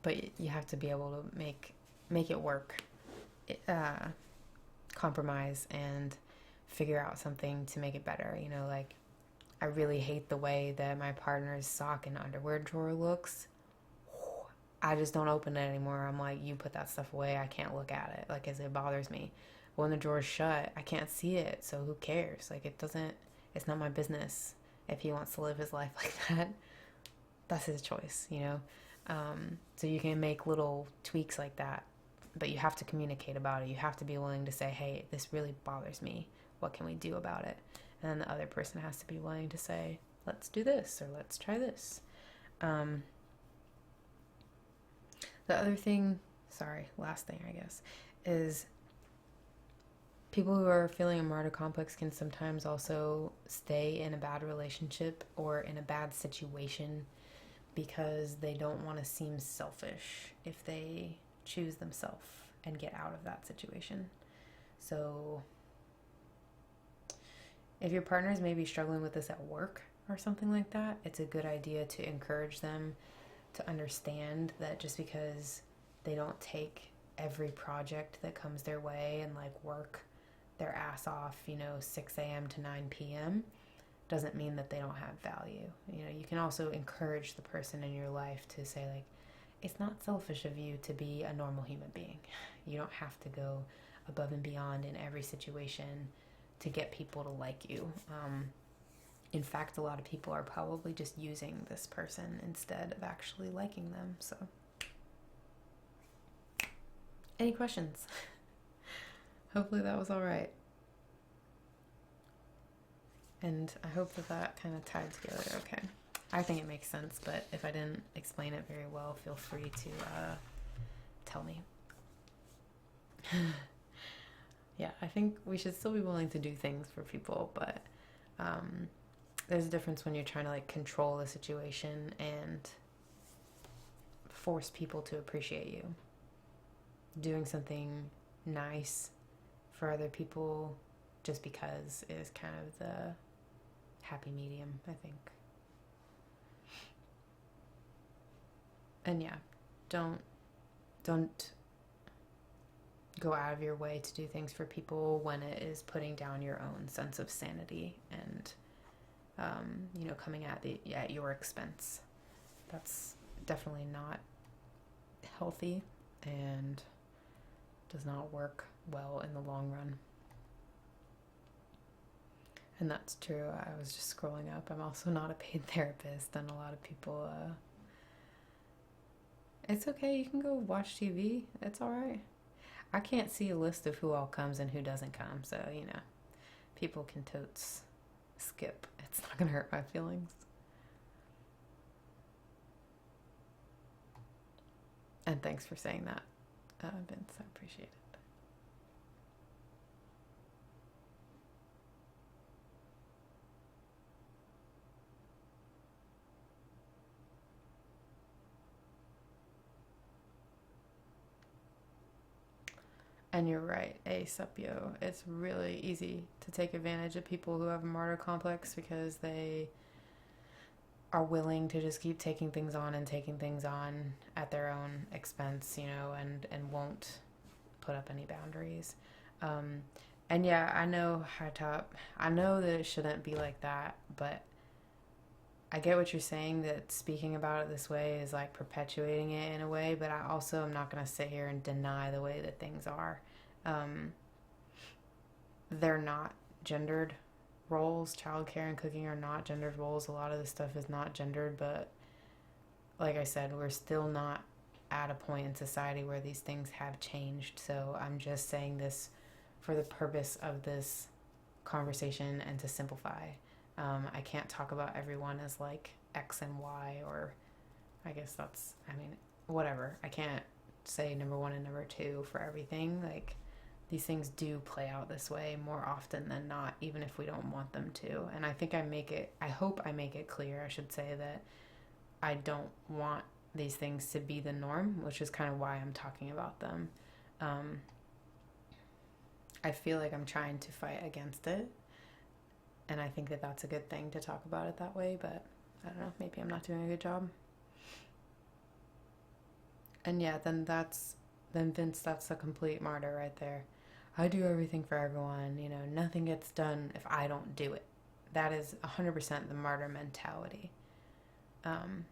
But you have to be able to make it work, compromise, and figure out something to make it better. You know, like, I really hate the way that my partner's sock and underwear drawer looks. I just don't open it anymore. I'm like, you put that stuff away. I can't look at it. Like, as it bothers me. When the drawer's shut, I can't see it. So who cares? Like, it's not my business. If he wants to live his life like that, that's his choice, you know? So you can make little tweaks like that, but you have to communicate about it. You have to be willing to say, hey, this really bothers me. What can we do about it? And then the other person has to be willing to say, let's do this, or let's try this. The other thing, last thing, I guess, is people who are feeling a martyr complex can sometimes also stay in a bad relationship or in a bad situation because they don't want to seem selfish if they choose themselves and get out of that situation. So if your partner is maybe struggling with this at work or something like that, it's a good idea to encourage them to understand that just because they don't take every project that comes their way and like work their ass off, 6 a.m. to 9 p.m., doesn't mean that they don't have value. You can also encourage the person in your life to say, like, it's not selfish of you to be a normal human being. You don't have to go above and beyond in every situation to get people to like you. In fact, a lot of people are probably just using this person instead of actually liking them. So, any questions? Hopefully that was all right. And I hope that kind of tied together okay. I think it makes sense, but if I didn't explain it very well, feel free to tell me. Yeah, I think we should still be willing to do things for people, but there's a difference when you're trying to like control the situation and force people to appreciate you. Doing something nice for other people just because is kind of the happy medium, I think. And yeah, don't go out of your way to do things for people when it is putting down your own sense of sanity and coming at your expense. That's definitely not healthy and does not work well in the long run. And that's true. I was just scrolling up. I'm also not a paid therapist, and a lot of people, it's okay. You can go watch TV. It's all right. I can't see a list of who all comes and who doesn't come, so, you know, people can totes skip. It's not going to hurt my feelings. And thanks for saying that, Vince. I appreciate it. And you're right, Sapio. It's really easy to take advantage of people who have a martyr complex because they are willing to just keep taking things on and taking things on at their own expense, you know, and won't put up any boundaries. And yeah, I know, High Top, I know that it shouldn't be like that, but I get what you're saying, that speaking about it this way is like perpetuating it in a way, but I also am not going to sit here and deny the way that things are. They're not gendered roles. Childcare and cooking are not gendered roles. A lot of this stuff is not gendered, but like I said, we're still not at a point in society where these things have changed. So I'm just saying this for the purpose of this conversation and to simplify. I can't talk about everyone as like X and Y, or I guess that's, I mean, whatever. I can't say number one and number two for everything. Like, these things do play out this way more often than not, even if we don't want them to. And I think I hope I make it clear, I should say, that I don't want these things to be the norm, which is kind of why I'm talking about them. I feel like I'm trying to fight against it. And I think that that's a good thing to talk about it that way, but I don't know, maybe I'm not doing a good job. And yeah, then Vince, that's a complete martyr right there. I do everything for everyone, you know, nothing gets done if I don't do it. That is 100% the martyr mentality. And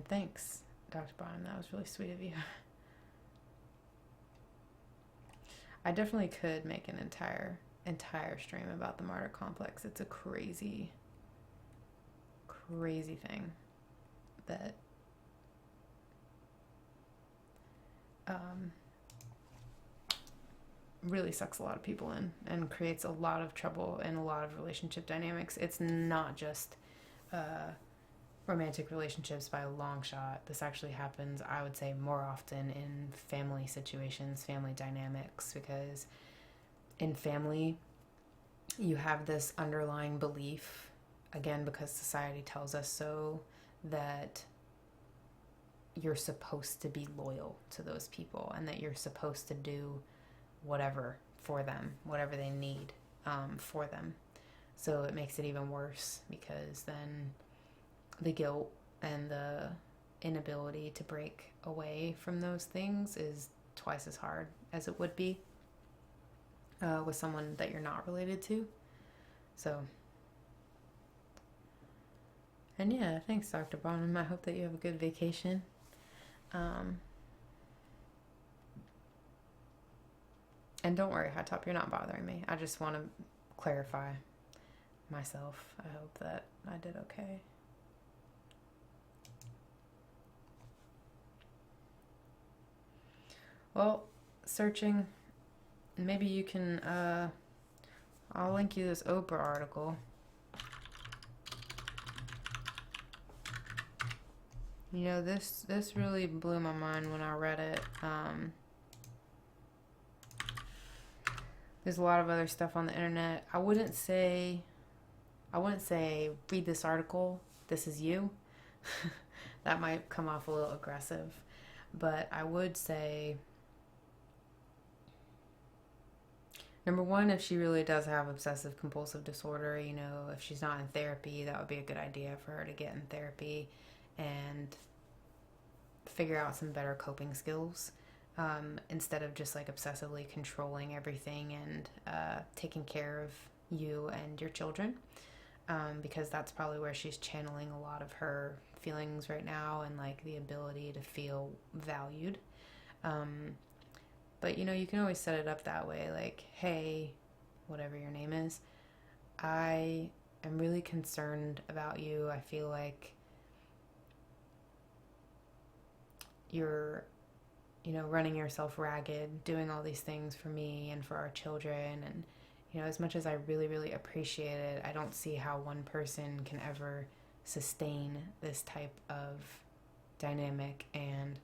thanks, Dr. Bonham, that was really sweet of you. I definitely could make an entire stream about the martyr complex. It's a crazy thing that really sucks a lot of people in and creates a lot of trouble in a lot of relationship dynamics. It's not just romantic relationships by a long shot. This actually happens, I would say, more often in family situations, family dynamics, because in family you have this underlying belief, again, because society tells us so, that you're supposed to be loyal to those people and that you're supposed to do whatever for them, whatever they need for them. So it makes it even worse, because then the guilt and the inability to break away from those things is twice as hard as it would be with someone that you're not related to. So, and yeah, thanks, Dr. Bonham. I hope that you have a good vacation. And don't worry, High Top, you're not bothering me. I just want to clarify myself. I hope that I did okay. Well, searching, maybe you can, I'll link you this Oprah article. You know, this really blew my mind when I read it. There's a lot of other stuff on the internet. I wouldn't say read this article, this is you. That might come off a little aggressive. But I would say, number one, if she really does have obsessive compulsive disorder, you know, if she's not in therapy, that would be a good idea for her to get in therapy and figure out some better coping skills, instead of just like obsessively controlling everything and taking care of you and your children, because that's probably where she's channeling a lot of her feelings right now, and like the ability to feel valued. But you know, you can always set it up that way, like, hey, whatever your name is, I am really concerned about you. I feel like you're, you know, running yourself ragged, doing all these things for me and for our children. And, you know, as much as I really, really appreciate it, I don't see how one person can ever sustain this type of dynamic. And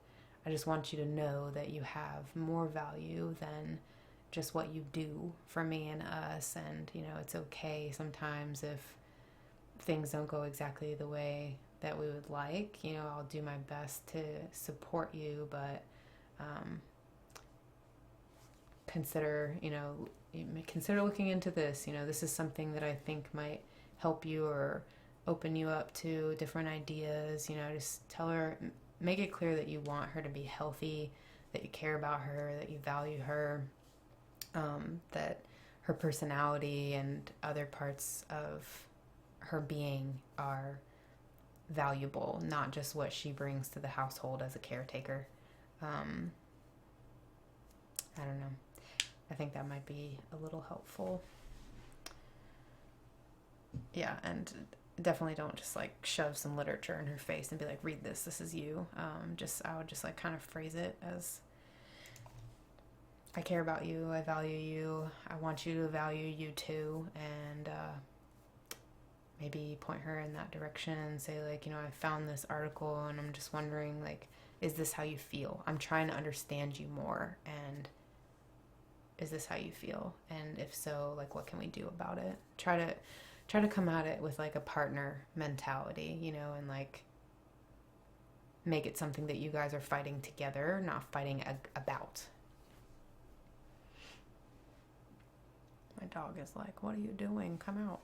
I just want you to know that you have more value than just what you do for me and us. And, you know, it's okay sometimes if things don't go exactly the way that we would like. You know, I'll do my best to support you, but consider looking into this. You know, this is something that I think might help you or open you up to different ideas. You know, just tell her, make it clear that you want her to be healthy, that you care about her, that you value her, that her personality and other parts of her being are valuable, not just what she brings to the household as a caretaker. I don't know. I think that might be a little helpful. Yeah, and definitely don't just like shove some literature in her face and be like, read this, this is you. I would just like kind of phrase it as, I care about you, I value you, I want you to value you too, and maybe point her in that direction and say like, you know, I found this article and I'm just wondering, like, is this how you feel? I'm trying to understand you more, and is this how you feel? And if so, like, what can we do about it? Try to come at it with like a partner mentality, you know, and like make it something that you guys are fighting together, not fighting about. My dog is like, what are you doing? Come out.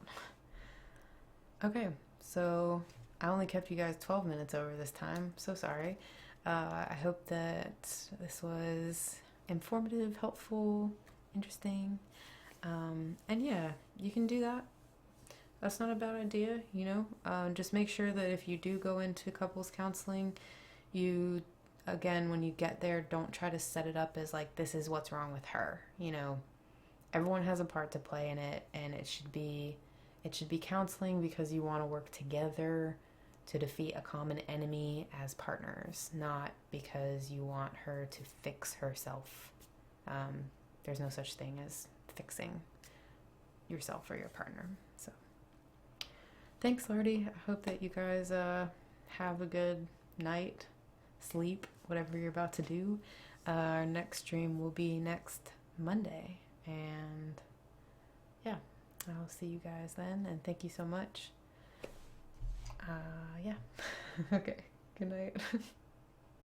Okay, so I only kept you guys 12 minutes over this time. So sorry. I hope that this was informative, helpful, interesting. And yeah, you can do that. That's not a bad idea, you know. Just make sure that if you do go into couples counseling, you, again, when you get there, don't try to set it up as like, this is what's wrong with her. You know, everyone has a part to play in it, and it should be counseling because you want to work together to defeat a common enemy as partners, not because you want her to fix herself. There's no such thing as fixing yourself or your partner. So thanks, Lordy. I hope that you guys have a good night, sleep, whatever you're about to do. Our next stream will be next Monday, and yeah, I'll see you guys then, and thank you so much. Yeah. Okay. Good night.